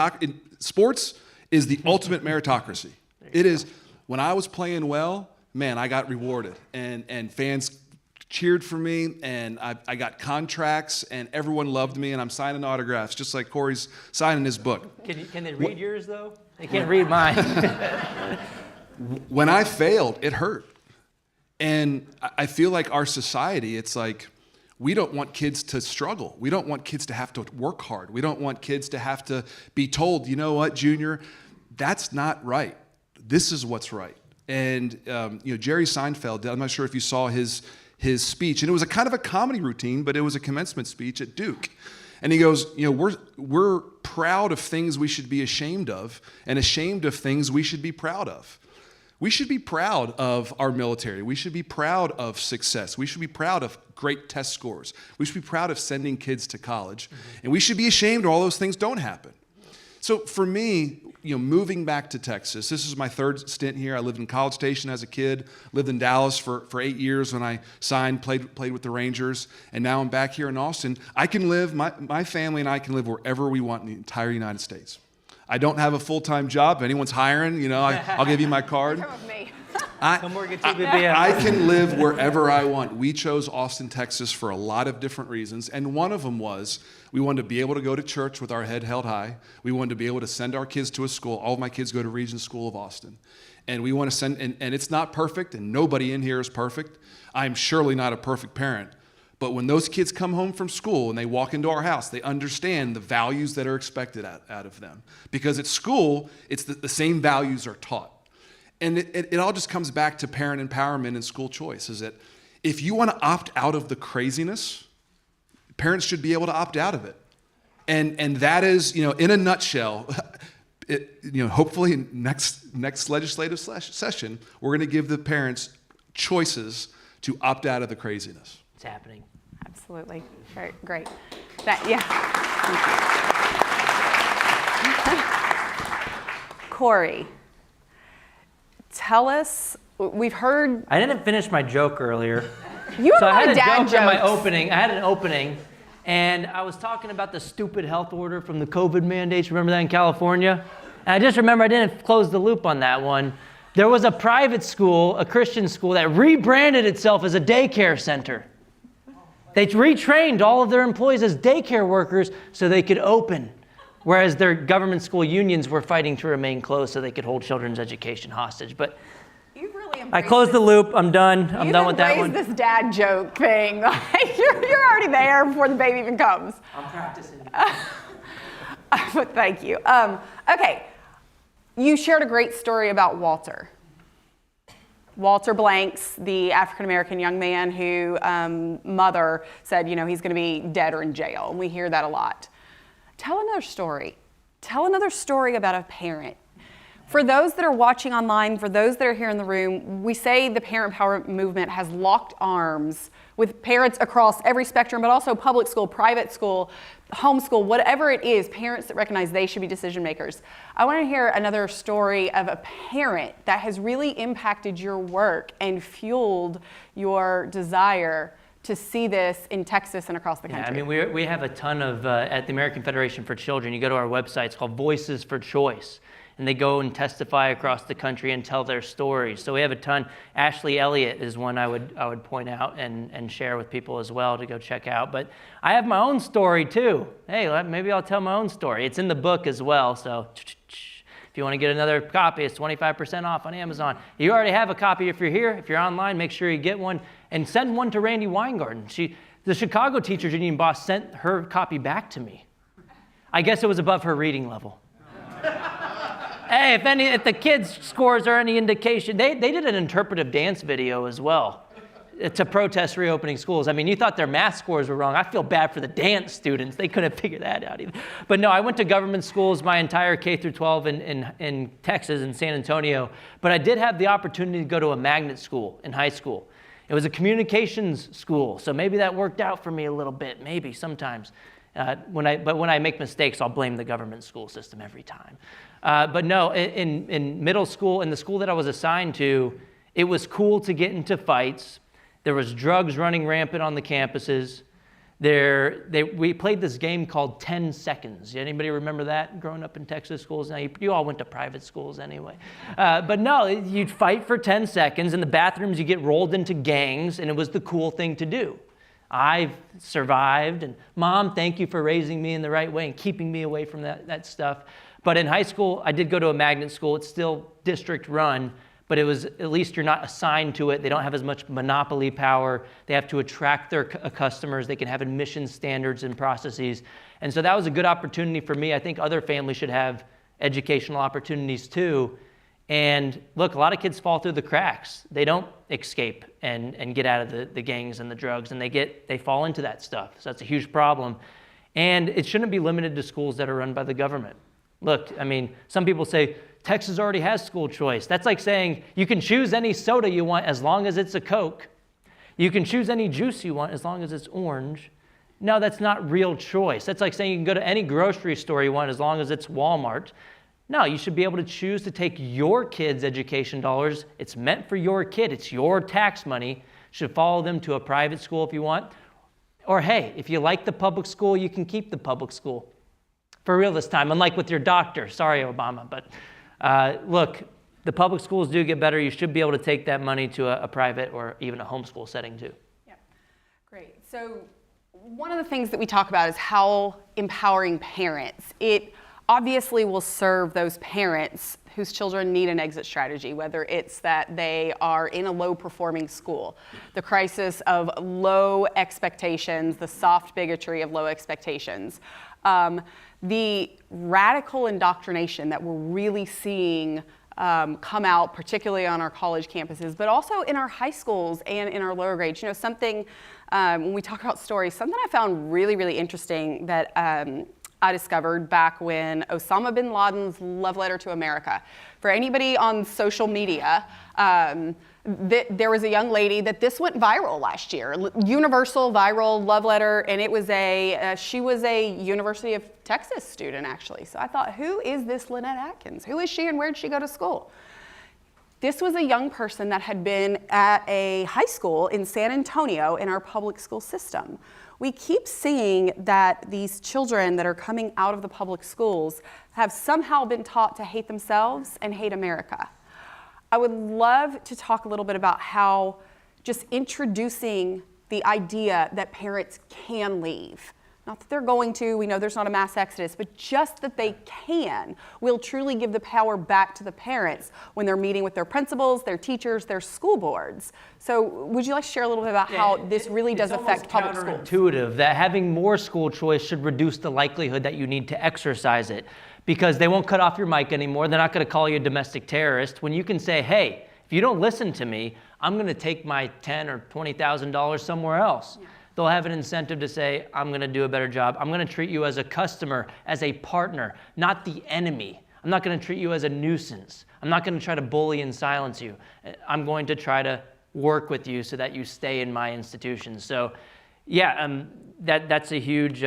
sports is the ultimate meritocracy. It is. When I was playing well, man, I got rewarded, and fans cheered for me, and I got contracts, and everyone loved me, and I'm signing autographs, just like Corey's signing his book. Can they read yours, though? They can't read mine. When I failed, it hurt. And I feel like our society, it's like, we don't want kids to struggle. We don't want kids to have to work hard. We don't want kids to have to be told, you know what, Junior, that's not right. This is what's right. And Jerry Seinfeld, I'm not sure if you saw his speech, and it was a kind of a comedy routine, but it was a commencement speech at Duke. And he goes, we're proud of things we should be ashamed of, and ashamed of things we should be proud of. We should be proud of our military. We should be proud of success. We should be proud of great test scores. We should be proud of sending kids to college. And we should be ashamed all those things don't happen. So for me, moving back to Texas, this is my 3rd stint here. I lived in College Station as a kid, lived in Dallas for 8 years when I signed, played with the Rangers, and now I'm back here in Austin. I can live, my family and I can live wherever we want in the entire United States. I don't have a full-time job. If anyone's hiring, I'll give you my card. Come with me. Come work at TPPF. I can live wherever I want. We chose Austin, Texas for a lot of different reasons, and one of them was we wanted to be able to go to church with our head held high. We wanted to be able to send our kids to a school. All of my kids go to Region School of Austin. And we want to send, and it's not perfect, and nobody in here is perfect. I'm surely not a perfect parent. But when those kids come home from school and they walk into our house, they understand the values that are expected out of them. Because at school, it's the same values are taught. And it all just comes back to parent empowerment and school choice, is that if you want to opt out of the craziness, parents should be able to opt out of it. And that is, in a nutshell, hopefully next legislative session, we're going to give the parents choices to opt out of the craziness. It's happening. Absolutely. Very great. Corey, tell us, we've heard... I didn't finish my joke earlier. You So I had a dad joke in my jokes. opening. I had an opening, and I was talking about the stupid health order from the COVID mandates. Remember that in California? And I just remember I didn't close the loop on that one. There was a private school, a Christian school, that rebranded itself as a daycare center. They retrained all of their employees as daycare workers so they could open, whereas their government school unions were fighting to remain closed so they could hold children's education hostage. But You've really I closed the loop. I'm done. I'm done with that one. You've embraced this dad joke thing. Like, you're already there before the baby even comes. I'm practicing. But thank you. Okay, you shared a great story about Walter. Walter Blanks, the African-American young man who mother said, he's going to be dead or in jail. And we hear that a lot. Tell another story. Tell another story about a parent. For those that are watching online, for those that are here in the room, we say the parent empowerment movement has locked arms with parents across every spectrum, but also public school, private school, homeschool, whatever it is, parents that recognize they should be decision makers. I want to hear another story of a parent that has really impacted your work and fueled your desire to see this in Texas and across the country. Yeah, I mean, we have a ton of, at the American Federation for Children, you go to our website, it's called Voices for Choice. And they go and testify across the country and tell their stories. So we have a ton. Ashley Elliott is one I would point out and share with people as well to go check out. But I have my own story too. Hey, maybe I'll tell my own story. It's in the book as well. So if you want to get another copy, it's 25% off on Amazon. You already have a copy if you're here. If you're online, make sure you get one. And send one to Randy Weingarten. The Chicago Teachers Union boss sent her copy back to me. I guess it was above her reading level. Hey, if the kids' scores are any indication, they did an interpretive dance video as well to protest reopening schools. I mean, you thought their math scores were wrong. I feel bad for the dance students. They couldn't figure that out either. But no, I went to government schools my entire K through 12 in Texas, in San Antonio. But I did have the opportunity to go to a magnet school in high school. It was a communications school, so maybe that worked out for me a little bit, maybe sometimes. But when I make mistakes, I'll blame the government school system every time. But no, in middle school, in the school that I was assigned to, it was cool to get into fights. There was drugs running rampant on the campuses. We played this game called 10 Seconds. Anybody remember that growing up in Texas schools? Now, you all went to private schools anyway. But no, you'd fight for 10 seconds. In the bathrooms, you get rolled into gangs, and it was the cool thing to do. I've survived, and Mom, thank you for raising me in the right way and keeping me away from that stuff. But in high school, I did go to a magnet school. It's still district run, but it was, at least you're not assigned to it. They don't have as much monopoly power. They have to attract their customers. They can have admission standards and processes. And so that was a good opportunity for me. I think other families should have educational opportunities too. And look, a lot of kids fall through the cracks. They don't escape and get out of the gangs and the drugs, and they fall into that stuff. So that's a huge problem. And it shouldn't be limited to schools that are run by the government. Look, I mean, some people say, Texas already has school choice. That's like saying you can choose any soda you want as long as it's a Coke. You can choose any juice you want as long as it's orange. No, that's not real choice. That's like saying you can go to any grocery store you want as long as it's Walmart. No, you should be able to choose to take your kids' education dollars. It's meant for your kid. It's your tax money. You should follow them to a private school if you want. Or hey, if you like the public school, you can keep the public school. For real this time, unlike with your doctor. Sorry, Obama. But look, the public schools do get better, you should be able to take that money to a private or even a homeschool setting too. Yeah, great. So one of the things that we talk about is how empowering parents. It obviously will serve those parents whose children need an exit strategy, whether it's that they are in a low-performing school, the crisis of low expectations, the soft bigotry of low expectations, the radical indoctrination that we're really seeing come out, particularly on our college campuses, but also in our high schools and in our lower grades. You know, something, when we talk about stories, something I found really, really interesting that I discovered back when Osama bin Laden's love letter to America. For anybody on social media, there was a young lady that this went viral last year, universal viral love letter, and it was she was a University of Texas student actually. So I thought, who is this Lynette Atkins? Who is she and where did she go to school? This was a young person that had been at a high school in San Antonio in our public school system. We keep seeing that these children that are coming out of the public schools have somehow been taught to hate themselves and hate America. I would love to talk a little bit about how just introducing the idea that parents can leave. Not that they're going to, we know there's not a mass exodus, but just that they can will truly give the power back to the parents when they're meeting with their principals, their teachers, their school boards. So would you like to share a little bit about how this really does affect public schools? It's counterintuitive that having more school choice should reduce the likelihood that you need to exercise it, because they won't cut off your mic anymore. They're not going to call you a domestic terrorist. When you can say, hey, if you don't listen to me, I'm going to take my $10,000 or $20,000 somewhere else. Yeah. They'll have an incentive to say, I'm going to do a better job. I'm going to treat you as a customer, as a partner, not the enemy. I'm not going to treat you as a nuisance. I'm not going to try to bully and silence you. I'm going to try to work with you so that you stay in my institution. So yeah, that's a huge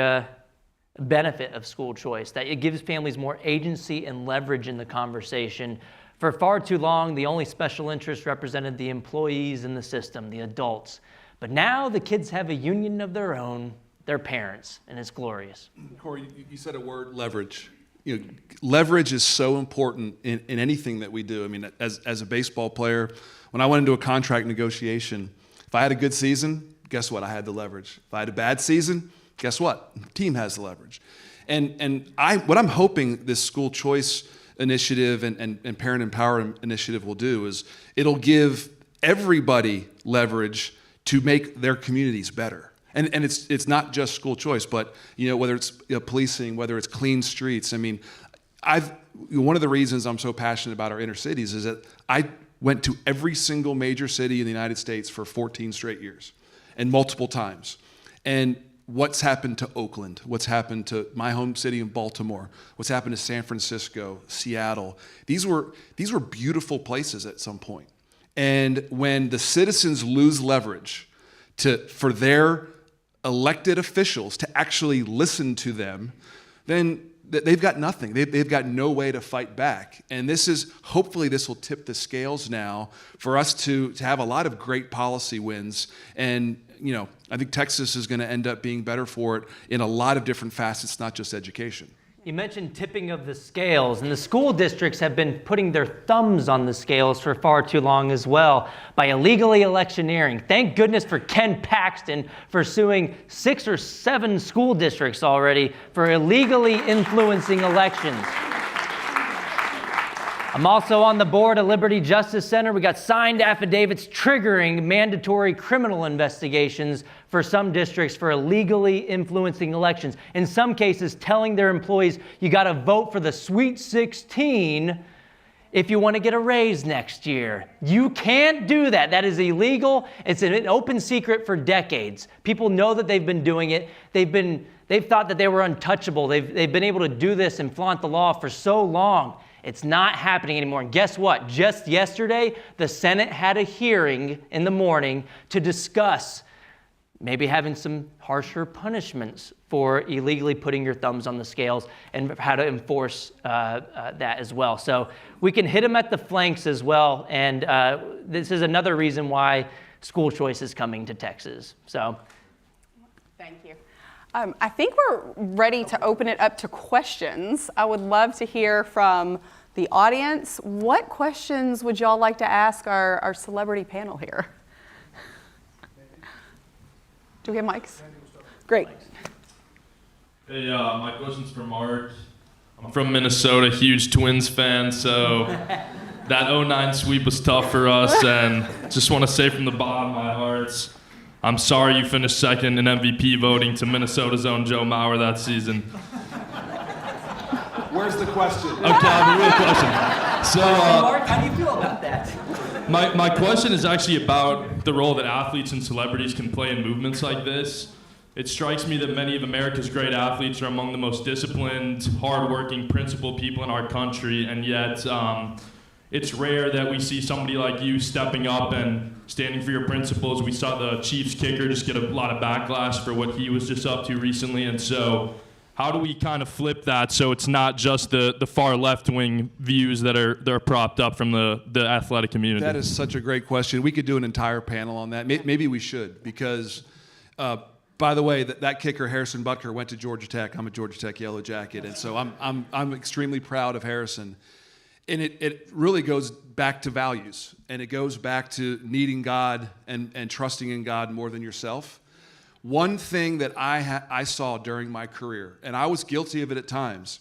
benefit of school choice, that it gives families more agency and leverage in the conversation. For far too long, the only special interest represented the employees in the system, the adults. But now the kids have a union of their own, their parents, and it's glorious. Corey, you said a word, leverage. You know, leverage is so important in anything that we do. I mean, as a baseball player, when I went into a contract negotiation, if I had a good season, guess what? I had the leverage. If I had a bad season, guess what? The team has the leverage. And what I'm hoping this school choice initiative and parent empowerment initiative will do is it'll give everybody leverage to make their communities better. And it's not just school choice, but you know, whether it's policing, whether it's clean streets. I mean, one of the reasons I'm so passionate about our inner cities is that I went to every single major city in the United States for 14 straight years and multiple times. And what's happened to Oakland, what's happened to my home city in Baltimore, what's happened to San Francisco, Seattle, these were beautiful places at some point. And when the citizens lose leverage for their elected officials to actually listen to them, then they've got nothing. They've got no way to fight back. And hopefully this will tip the scales now for us to have a lot of great policy wins. And, you know, I think Texas is going to end up being better for it in a lot of different facets, not just education. You mentioned tipping of the scales, and the school districts have been putting their thumbs on the scales for far too long as well by illegally electioneering. Thank goodness for Ken Paxton for suing 6 or 7 school districts already for illegally influencing elections. I'm also on the board of Liberty Justice Center. We got signed affidavits triggering mandatory criminal investigations for some districts for illegally influencing elections. In some cases, telling their employees, you got to vote for the Sweet 16 if you want to get a raise next year. You can't do that. That is illegal. It's an open secret for decades. People know that they've been doing it. They've thought that they were untouchable. They've been able to do this and flaunt the law for so long. It's not happening anymore. And guess what? Just yesterday, the Senate had a hearing in the morning to discuss maybe having some harsher punishments for illegally putting your thumbs on the scales and how to enforce that as well. So we can hit them at the flanks as well. And this is another reason why school choice is coming to Texas. So, thank you. I think we're ready to open it up to questions. I would love to hear from the audience, what questions would y'all like to ask our celebrity panel here? Do we have mics? Great. Hey, my question's for Mark. I'm from Minnesota, huge Twins fan, so that 09 sweep was tough for us, and just want to say from the bottom of my heart, I'm sorry you finished second in MVP voting to Minnesota's own Joe Mauer that season. Where's the question? Okay, I have a real question. So, Mark, how do you feel about that? my question is actually about the role that athletes and celebrities can play in movements like this. It strikes me that many of America's great athletes are among the most disciplined, hardworking, principled people in our country, and yet it's rare that we see somebody like you stepping up and standing for your principles. We saw the Chiefs kicker just get a lot of backlash for what he was just up to recently, and so how do we kind of flip that so it's not just the far left-wing views that are propped up from the athletic community? That is such a great question. We could do an entire panel on that. Maybe we should, because by the way, that kicker Harrison Butker went to Georgia Tech. I'm a Georgia Tech Yellow Jacket, and so I'm extremely proud of Harrison. And it really goes back to values, and it goes back to needing God and trusting in God more than yourself. One thing that I saw during my career, and I was guilty of it at times,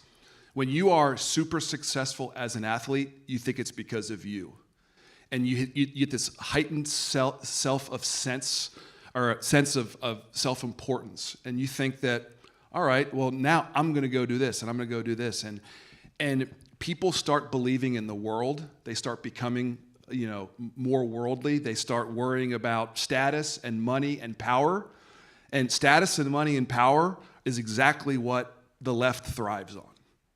when you are super successful as an athlete, you think it's because of you. And you get this heightened sense of self-importance. And you think that, all right, well, now I'm going to go do this, and I'm going to go do this. And people start believing in the world. They start becoming, more worldly. They start worrying about status and money and power. And status and money and power is exactly what the left thrives on.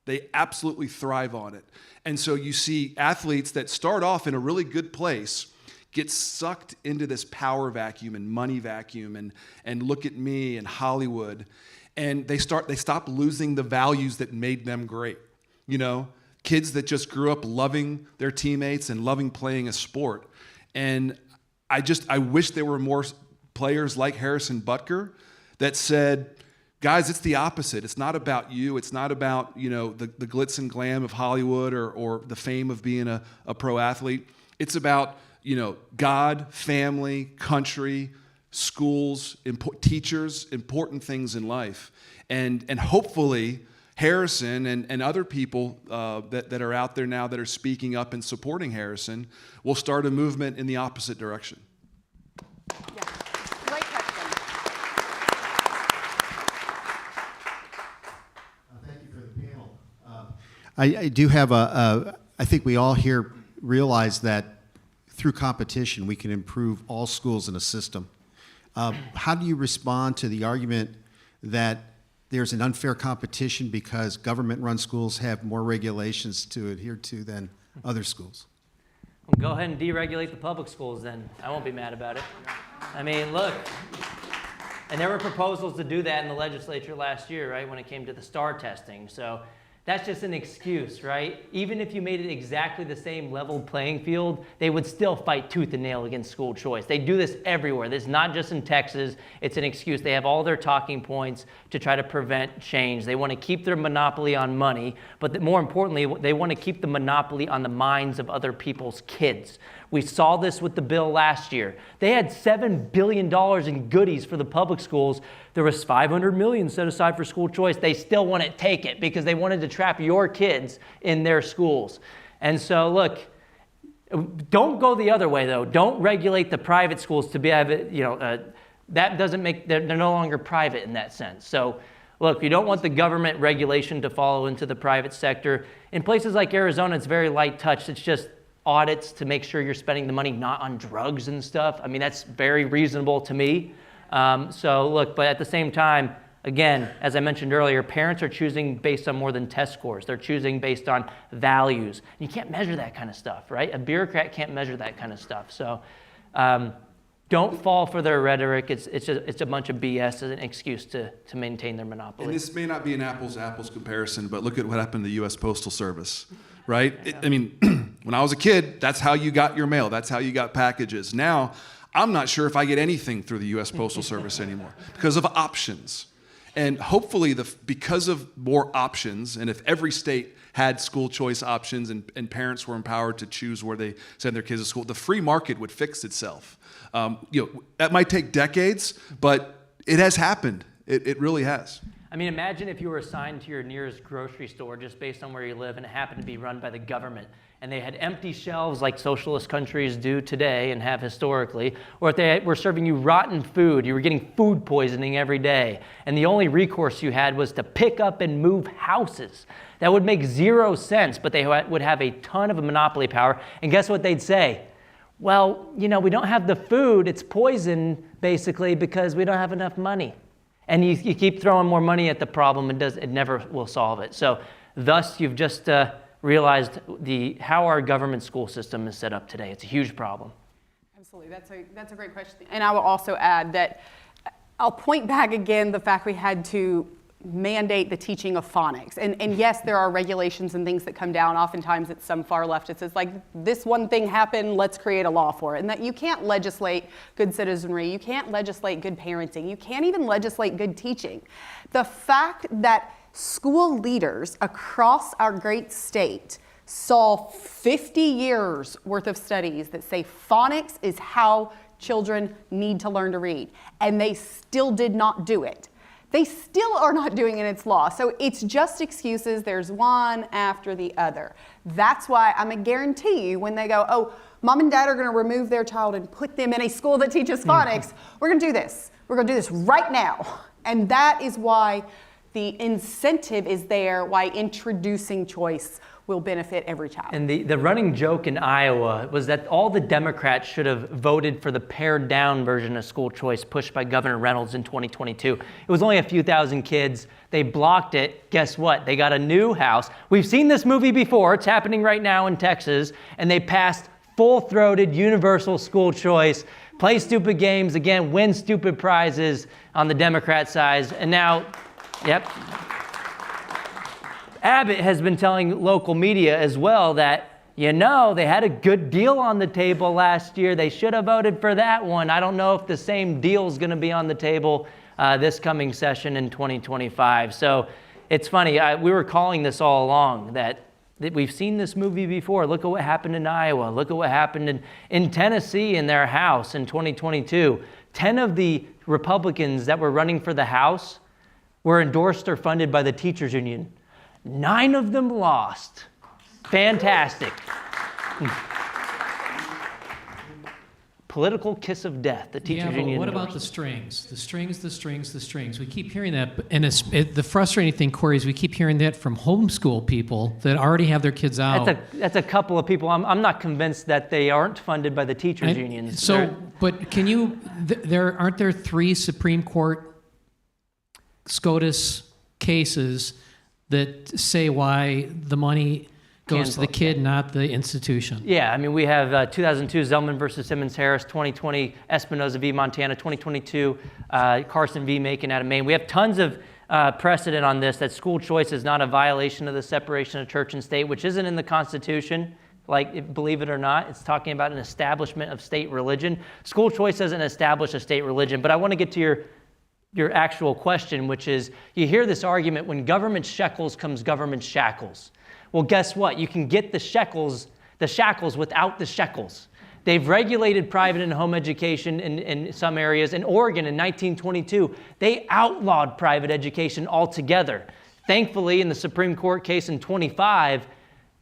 They absolutely thrive on it. And so you see athletes that start off in a really good place get sucked into this power vacuum and money vacuum and look at me and Hollywood. And they stop losing the values that made them great. Kids that just grew up loving their teammates and loving playing a sport. And I wish there were more players like Harrison Butker that said, guys, it's the opposite. It's not about you. It's not about, the glitz and glam of Hollywood or the fame of being a pro athlete. It's about, God, family, country, schools, teachers, important things in life. And hopefully Harrison and other people that are out there now that are speaking up and supporting Harrison will start a movement in the opposite direction. Yeah. Great question. Thank you for the panel. I do have I think we all here realize that through competition we can improve all schools in a system. How do you respond to the argument that there's an unfair competition because government-run schools have more regulations to adhere to than other schools? Well, go ahead and deregulate the public schools then. I won't be mad about it. I mean, look, and there were proposals to do that in the legislature last year, right, when it came to the STAR testing. So that's just an excuse, right? Even if you made it exactly the same level playing field, they would still fight tooth and nail against school choice. They do this everywhere. This is not just in Texas. It's an excuse. They have all their talking points to try to prevent change. They want to keep their monopoly on money, but more importantly, they want to keep the monopoly on the minds of other people's kids. We saw this with the bill last year. They had $7 billion in goodies for the public schools. There was $500 million set aside for school choice. They still wouldn't take it because they wanted to trap your kids in their schools. And so, look, don't go the other way, though. Don't regulate the private schools to be, that doesn't make, they're no longer private in that sense. So, look, you don't want the government regulation to follow into the private sector. In places like Arizona, it's very light touch. It's just audits to make sure you're spending the money not on drugs and stuff. I mean, that's very reasonable to me. So look, but at the same time, again, as I mentioned earlier, parents are choosing based on more than test scores. They're choosing based on values. You can't measure that kind of stuff, right? A bureaucrat can't measure that kind of stuff. So don't fall for their rhetoric. It's a bunch of BS as an excuse to maintain their monopoly. And this may not be an apples-to-apples comparison, but look at what happened to the U.S. Postal Service, right? When I was a kid, that's how you got your mail. That's how you got packages. Now, I'm not sure if I get anything through the U.S. Postal Service anymore because of options. And hopefully, because of more options, and if every state had school choice options and parents were empowered to choose where they send their kids to school, the free market would fix itself. That might take decades, but it has happened. It really has. I mean, imagine if you were assigned to your nearest grocery store just based on where you live and it happened to be run by the government, and they had empty shelves like socialist countries do today and have historically, or if they were serving you rotten food, you were getting food poisoning every day, and the only recourse you had was to pick up and move houses. That would make zero sense, but they would have a ton of monopoly power, and guess what they'd say? Well, we don't have the food, it's poison, basically, because we don't have enough money. And you keep throwing more money at the problem, it never will solve it. So thus, you've just realized how our government school system is set up today. It's a huge problem. Absolutely, that's a great question. And I will also add that I'll point back again the fact we had to mandate the teaching of phonics. And yes, there are regulations and things that come down. Oftentimes it's some far left. It's like, this one thing happened, let's create a law for it. And that you can't legislate good citizenry. You can't legislate good parenting. You can't even legislate good teaching. The fact that school leaders across our great state saw 50 years worth of studies that say phonics is how children need to learn to read, and they still did not do it. They still are not doing it in its law. So it's just excuses. There's one after the other. That's why I'm going to guarantee you when they go, oh, mom and dad are going to remove their child and put them in a school that teaches phonics, we're going to do this. We're going to do this right now. And that is why the incentive is there, why introducing choice will benefit every child. And the running joke in Iowa was that all the Democrats should have voted for the pared down version of school choice pushed by Governor Reynolds in 2022. It was only a few thousand kids. They blocked it. Guess what? They got a new house. We've seen this movie before. It's happening right now in Texas. And they passed full-throated universal school choice, play stupid games, again, win stupid prizes on the Democrat side. And now, yep. Abbott has been telling local media as well that, they had a good deal on the table last year. They should have voted for that one. I don't know if the same deal is going to be on the table this coming session in 2025. So it's funny. We were calling this all along that we've seen this movie before. Look at what happened in Iowa. Look at what happened in Tennessee in their House in 2022. 10 of the Republicans that were running for the House were endorsed or funded by the teachers union. 9 of them lost. Fantastic. Political kiss of death, the teachers union. What about the strings? The strings. We keep hearing that. And the frustrating thing, Corey, is we keep hearing that from homeschool people that already have their kids out. That's a couple of people. I'm not convinced that they aren't funded by the teachers unions. But can you, aren't there 3 Supreme Court SCOTUS cases that say why the money goes to the kid, not the institution? Yeah, I mean, we have 2002 Zellman versus Simmons-Harris, 2020 Espinoza v. Montana, 2022 Carson v. Macon out of Maine. We have tons of precedent on this, that school choice is not a violation of the separation of church and state, which isn't in the Constitution. Believe it or not, it's talking about an establishment of state religion. School choice doesn't establish a state religion, but I want to get to your actual question, which is, you hear this argument, when government shekels comes government shackles. Well, guess what? You can get the shackles without the shekels. They've regulated private and home education in some areas. In Oregon in 1922, they outlawed private education altogether. Thankfully, in the Supreme Court case in 25,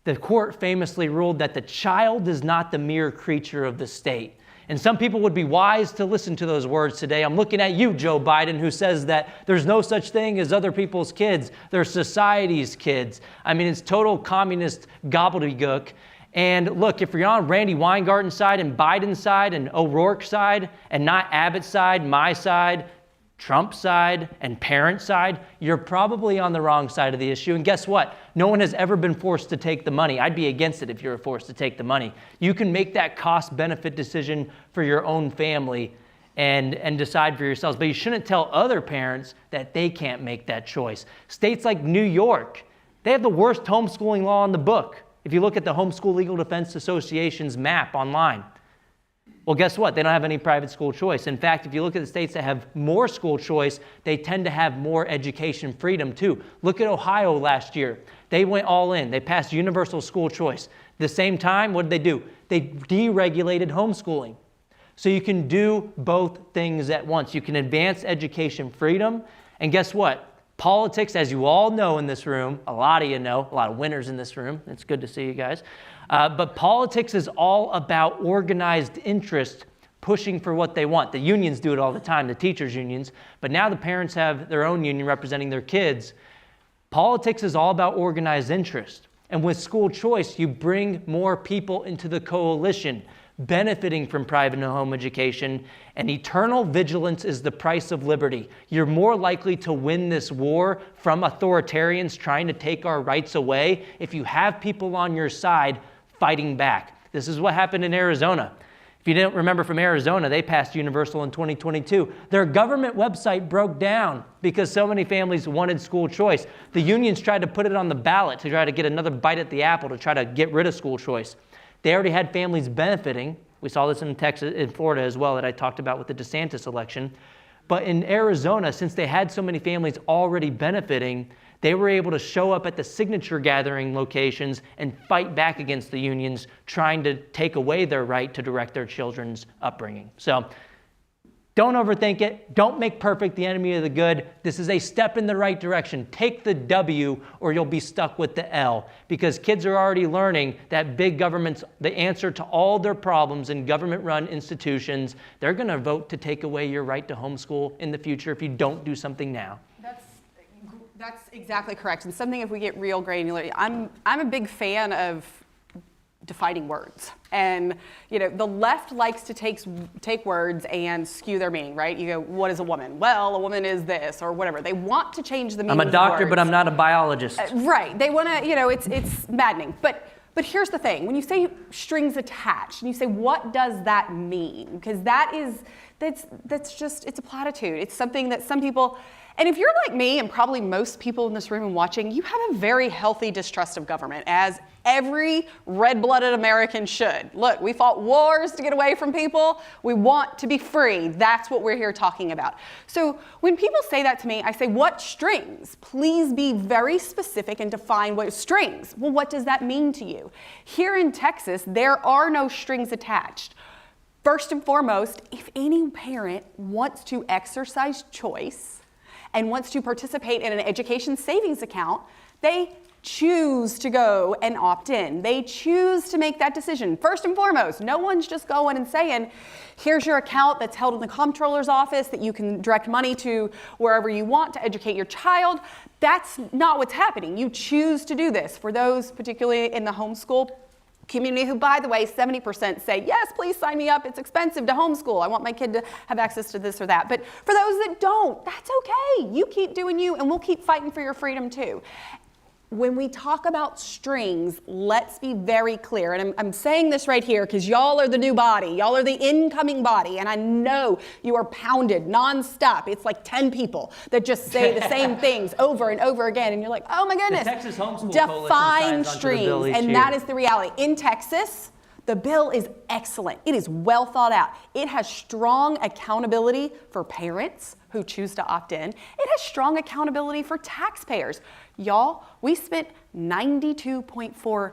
the court famously ruled that the child is not the mere creature of the state. And some people would be wise to listen to those words today. I'm looking at you, Joe Biden, who says that there's no such thing as other people's kids. They're society's kids. I mean, it's total communist gobbledygook. And look, if you're on Randy Weingarten's side and Biden's side and O'Rourke's side and not Abbott's side, my side, Trump's side, and parents' side, you're probably on the wrong side of the issue. And guess what? No one has ever been forced to take the money. I'd be against it if you were forced to take the money. You can make that cost-benefit decision for your own family and decide for yourselves. But you shouldn't tell other parents that they can't make that choice. States like New York, they have the worst homeschooling law in the book. If you look at the Homeschool Legal Defense Association's map online, Well, guess what? They don't have any private school choice. In fact, if you look at the states that have more school choice, they tend to have more education freedom too. Look at Ohio last year. They went all in. They passed universal school choice. At the same time, what did they do? They deregulated homeschooling. So you can do both things at once. You can advance education freedom. And guess what? Politics, as you all know in this room, a lot of you know, a lot of winners in this room. It's good to see you guys. But politics is all about organized interest pushing for what they want. The unions do it all the time, the teachers' unions. But now the parents have their own union representing their kids. Politics is all about organized interest. And with school choice, you bring more people into the coalition, benefiting from private and home education, and eternal vigilance is the price of liberty. You're more likely to win this war from authoritarians trying to take our rights away if you have people on your side fighting back. This is what happened in Arizona. If you didn't remember from Arizona, they passed universal in 2022. Their government website broke down because so many families wanted school choice. The unions tried to put it on the ballot to try to get another bite at the apple to try to get rid of school choice. They already had families benefiting. We saw this in Texas, in Florida as well, that I talked about with the DeSantis election. But in Arizona, since they had so many families already benefiting, they were able to show up at the signature gathering locations and fight back against the unions trying to take away their right to direct their children's upbringing. So don't overthink it. Don't make perfect the enemy of the good. This is a step in the right direction. Take the W or you'll be stuck with the L, because kids are already learning that big government's the answer to all their problems in government-run institutions. They're going to vote to take away your right to homeschool in the future if you don't do something now. That's exactly correct. And something, if we get real granular, I'm a big fan of defining words. And the left likes to take words and skew their meaning, right? You go, what is a woman? Well, a woman is this or whatever. They want to change the meaning. I'm a doctor, of words. but I'm not a biologist. Right. They want to, it's maddening. But here's the thing. When you say strings attached and you say, what does that mean? Because that's just, it's a platitude. It's something that some people, and if you're like me and probably most people in this room and watching, you have a very healthy distrust of government, as every red-blooded American should. Look, we fought wars to get away from people. We want to be free. That's what we're here talking about. So when people say that to me, I say, what strings? Please be very specific and define what strings. Well, what does that mean to you? Here in Texas, there are no strings attached. First and foremost, if any parent wants to exercise choice and wants to participate in an education savings account, they choose to go and opt in. They choose to make that decision. First and foremost, no one's just going and saying, here's your account that's held in the comptroller's office that you can direct money to wherever you want to educate your child. That's not what's happening. You choose to do this. For those particularly in the homeschool community who, by the way, 70% say, yes, please sign me up. It's expensive to homeschool. I want my kid to have access to this or that. But for those that don't, that's okay. You keep doing you, and we'll keep fighting for your freedom too. When we talk about strings, let's be very clear. And I'm saying this right here because y'all are the new body. Y'all are the incoming body. And I know you are pounded nonstop. It's like 10 people that just say the same things over and over again. And you're like, oh my goodness. The Texas Homeschool Define strings. And that is the reality. In Texas, the bill is excellent. It is well thought out. It has strong accountability for parents who choose to opt in. It has strong accountability for taxpayers. Y'all, we spent $92.4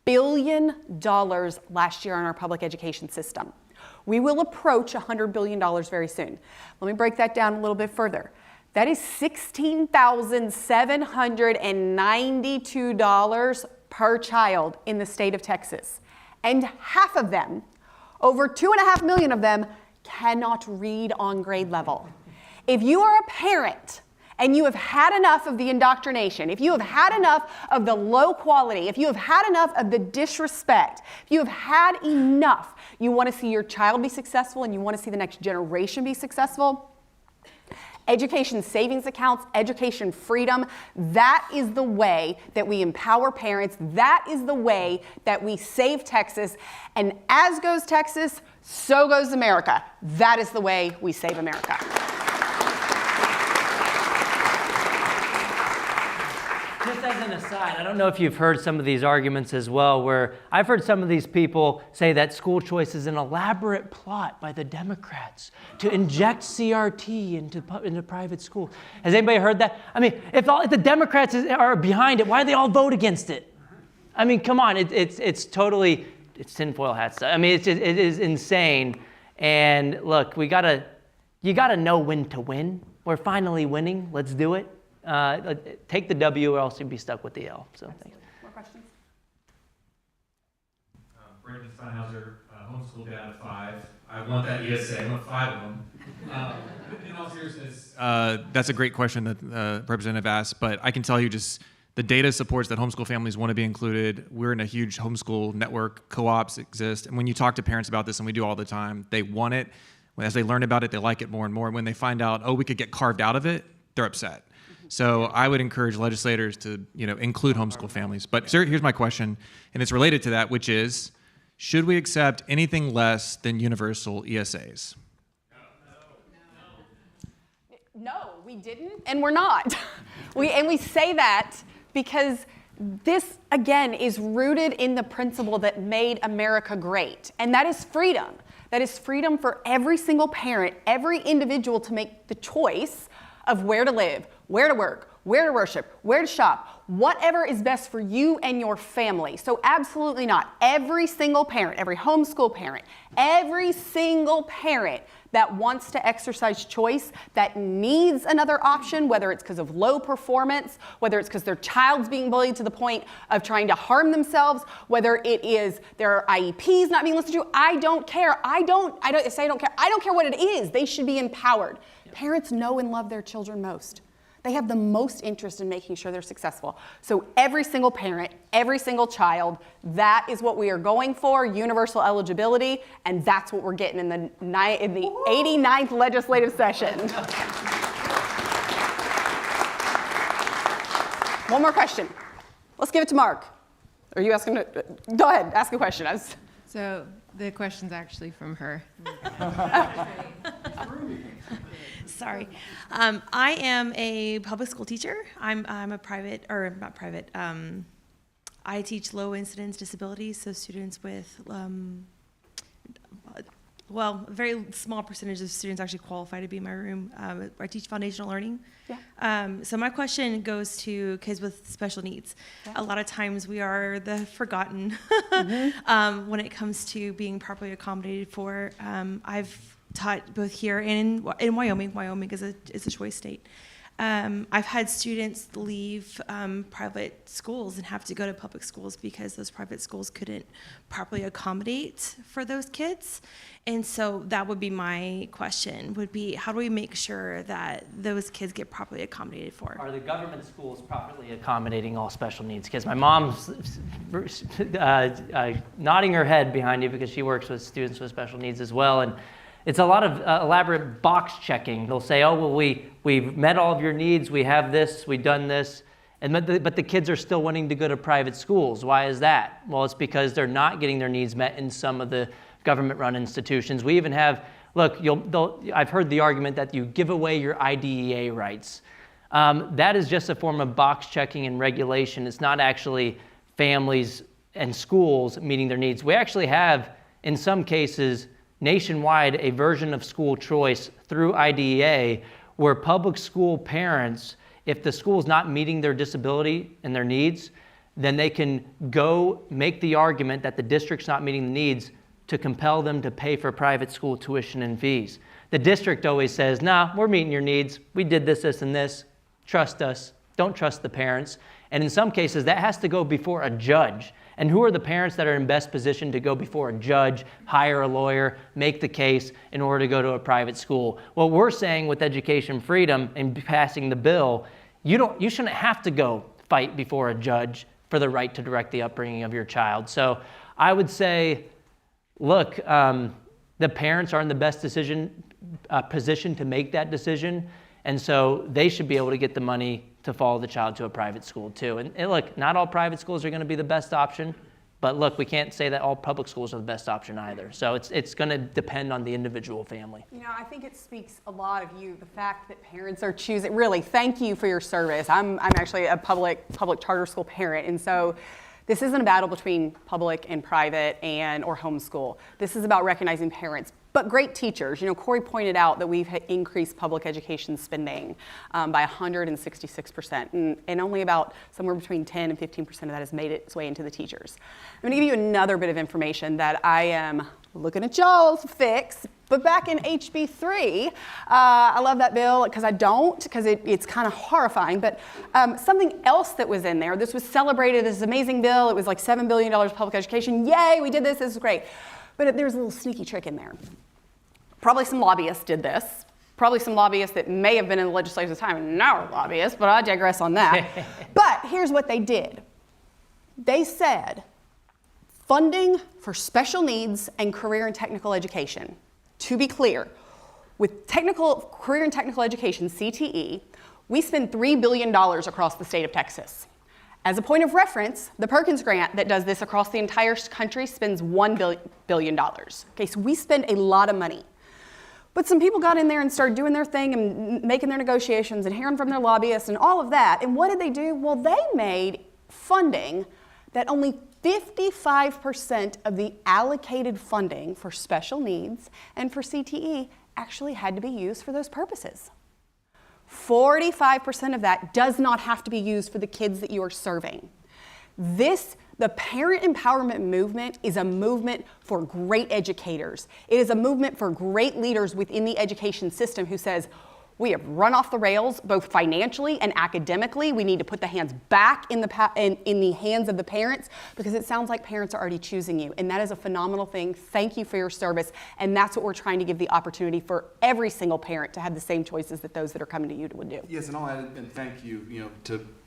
billion last year on our public education system. We will approach $100 billion very soon. Let me break that down a little bit further. That is $16,792 per child in the state of Texas. And half of them, over 2.5 million of them, cannot read on grade level. If you are a parent and you have had enough of the indoctrination, if you have had enough of the low quality, if you have had enough of the disrespect, if you have had enough, you want to see your child be successful and you want to see the next generation be successful, education savings accounts, education freedom, that is the way that we empower parents. That is the way that we save Texas. And as goes Texas, so goes America. That is the way we save America. just as an aside, I don't know if you've heard some of these arguments as well, where I've heard some of these people say that school choice is an elaborate plot by the Democrats to inject CRT into private schools. Has anybody heard that? I mean, if the Democrats are behind it, why do they all vote against it? I mean, come on, it's totally, it's tinfoil hat stuff. I mean, it is insane. And look, you gotta know when to win. We're finally winning. Let's do it. Take the W, or else you'll be stuck with the L. So thanks. More questions? Brandon Steinhauser, homeschool dad of 5. I want that ESA. I want 5 of them. In all seriousness, that's a great question that Representative asked, but I can tell you just the data supports that homeschool families want to be included. We're in a huge homeschool network. Co-ops exist. And when you talk to parents about this, and we do all the time, they want it. As they learn about it, they like it more and more. When they find out, oh, we could get carved out of it, they're upset. So I would encourage legislators to, include homeschool families. But sir, here's my question, and it's related to that, which is, should we accept anything less than universal ESAs? No, we didn't, and we're not. We say that because this, again, is rooted in the principle that made America great, and that is freedom. That is freedom for every single parent, every individual to make the choice of where to live, where to work, where to worship, where to shop, whatever is best for you and your family. So absolutely not. Every single parent, every homeschool parent, every single parent that wants to exercise choice, that needs another option, whether it's because of low performance, whether it's because their child's being bullied to the point of trying to harm themselves, whether it is their IEPs not being listened to, I don't care. I don't care. I don't care what it is. They should be empowered. Yep. Parents know and love their children most. They have the most interest in making sure they're successful. So every single parent, every single child, that is what we are going for, universal eligibility, and that's what we're getting in the 89th legislative session. One more question. Let's give it to Mark. Are you asking to? Go ahead, ask a question. So the question's actually from her. Sorry. I am a public school teacher. I'm a private, or not private, I teach low incidence disabilities, so students with, a very small percentage of students actually qualify to be in my room. I teach foundational learning. Yeah. So my question goes to kids with special needs. Yeah. A lot of times we are the forgotten when it comes to being properly accommodated for. I've taught both here and in Wyoming. Wyoming is a choice state. I've had students leave private schools and have to go to public schools because those private schools couldn't properly accommodate for those kids. And so that would be my question, would be how do we make sure that those kids get properly accommodated for? Are the government schools properly accommodating all special needs? Because my mom's nodding her head behind you because she works with students with special needs as well. And it's a lot of elaborate box checking. They'll say, oh, well, we've met all of your needs, we have this, we've done this, but the kids are still wanting to go to private schools. Why is that? Well, it's because they're not getting their needs met in some of the government-run institutions. We even have, look, I've heard the argument that you give away your IDEA rights. That is just a form of box checking and regulation. It's not actually families and schools meeting their needs. We actually have, in some cases, nationwide, a version of school choice through IDEA where public school parents, if the school is not meeting their disability and their needs, then they can go make the argument that the district's not meeting the needs to compel them to pay for private school tuition and fees. The district always says, nah, we're meeting your needs. We did this, this, and this. Trust us. Don't trust the parents. And in some cases, that has to go before a judge. And who are the parents that are in best position to go before a judge, hire a lawyer, make the case in order to go to a private school? What we're saying with education freedom and passing the bill, you shouldn't have to go fight before a judge for the right to direct the upbringing of your child. So I would say, look, the parents are in the best position to make that decision. And so they should be able to get the money to follow the child to a private school too. And look, not all private schools are going to be the best option. But look, we can't say that all public schools are the best option either. So it's going to depend on the individual family. You know, I think it speaks a lot of you, the fact that parents are choosing, really, thank you for your service. I'm actually a public charter school parent, and so this isn't a battle between public and private or homeschool. This is about recognizing parents, but great teachers. You know, Corey pointed out that we've increased public education spending by 166%, and only about somewhere between 10 and 15% of that has made its way into the teachers. I'm gonna give you another bit of information that I am looking at y'all to fix, but back in HB3, I love that bill because it's kind of horrifying, but something else that was in there, this was celebrated as an amazing bill. It was like $7 billion public education. Yay, we did this is great. But there's a little sneaky trick in there. Probably some lobbyists did this. Probably some lobbyists that may have been in the legislature at the time and now are lobbyists, but I digress on that. But here's what they did. They said, funding for special needs and career and technical education. To be clear, with career and technical education, CTE, we spend $3 billion across the state of Texas. As a point of reference, the Perkins grant that does this across the entire country spends $1 billion. Okay, so we spend a lot of money. But some people got in there and started doing their thing and making their negotiations and hearing from their lobbyists and all of that. And what did they do? Well, they made funding that only 55% of the allocated funding for special needs and for CTE actually had to be used for those purposes. 45% of that does not have to be used for the kids that you are serving. The parent empowerment movement is a movement for great educators. It is a movement for great leaders within the education system who says, we have run off the rails, both financially and academically. We need to put the hands back in the hands of the parents, because it sounds like parents are already choosing you. And that is a phenomenal thing. Thank you for your service. And that's what we're trying to give the opportunity for every single parent to have the same choices that those that are coming to you would do. Yes, and I'll add, and thank you,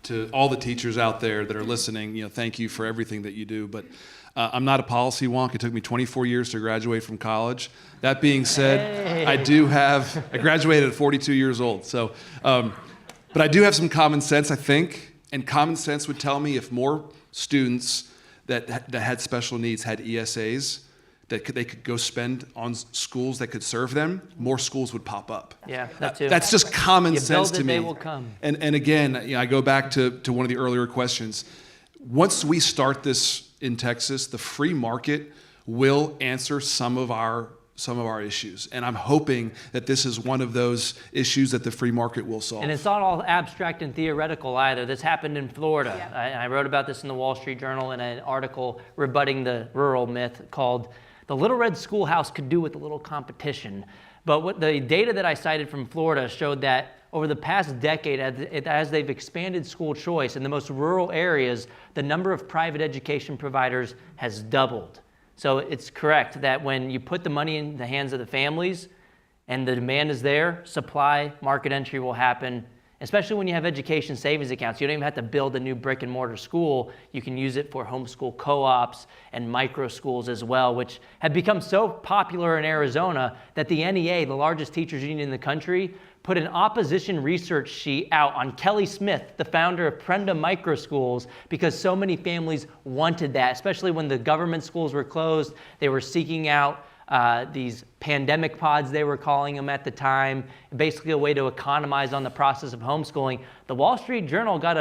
to all the teachers out there that are listening, thank you for everything that you do. But I'm not a policy wonk. It took me 24 years to graduate from college. That being said, I graduated at 42 years old. So, but I do have some common sense, I think, and common sense would tell me if more students that had special needs had ESAs that they could go spend on schools that could serve them, more schools would pop up. Yeah, that too. That's just common sense build it, to me. they will come. And again, I go back to one of the earlier questions. Once we start this in Texas, the free market will answer some of our issues. And I'm hoping that this is one of those issues that the free market will solve. And it's not all abstract and theoretical either. This happened in Florida. Yeah. I wrote about this in the Wall Street Journal in an article rebutting the rural myth called "The Little Red Schoolhouse Could Do with a Little Competition." But what the data that I cited from Florida showed that over the past decade, as they've expanded school choice in the most rural areas, the number of private education providers has doubled. So it's correct that when you put the money in the hands of the families and the demand is there, supply, market entry will happen, especially when you have education savings accounts. You don't even have to build a new brick and mortar school. You can use it for homeschool co-ops and micro schools as well, which have become so popular in Arizona that the NEA, the largest teachers union in the country, put an opposition research sheet out on Kelly Smith, the founder of Prenda Micro Schools, because so many families wanted that, especially when the government schools were closed. They were seeking out these pandemic pods, they were calling them at the time, basically a way to economize on the process of homeschooling. The Wall Street Journal got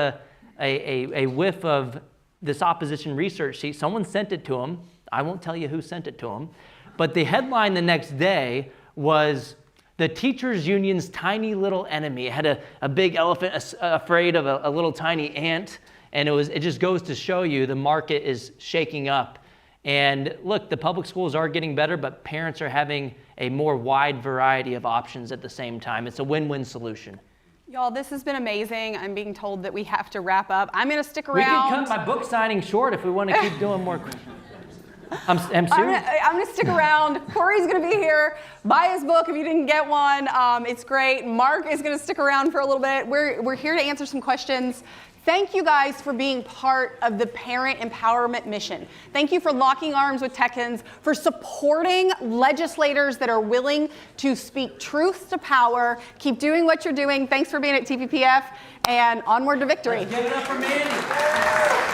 a whiff of this opposition research sheet. Someone sent it to them. I won't tell you who sent it to them. But the headline the next day was, "The teachers union's tiny little enemy." It had a big elephant afraid of a little tiny ant. And it just goes to show you the market is shaking up. And look, the public schools are getting better, but parents are having a more wide variety of options at the same time. It's a win-win solution. Y'all, this has been amazing. I'm being told that we have to wrap up. I'm going to stick around. We can cut my book signing short if we want to keep doing more. I'm serious. I'm going to stick around. Corey's going to be here. Buy his book if you didn't get one. It's great. Mark is going to stick around for a little bit. We're here to answer some questions. Thank you guys for being part of the parent empowerment mission. Thank you for locking arms with Texans, for supporting legislators that are willing to speak truth to power. Keep doing what you're doing. Thanks for being at TPPF, and onward to victory. Let's give it up for Mandy.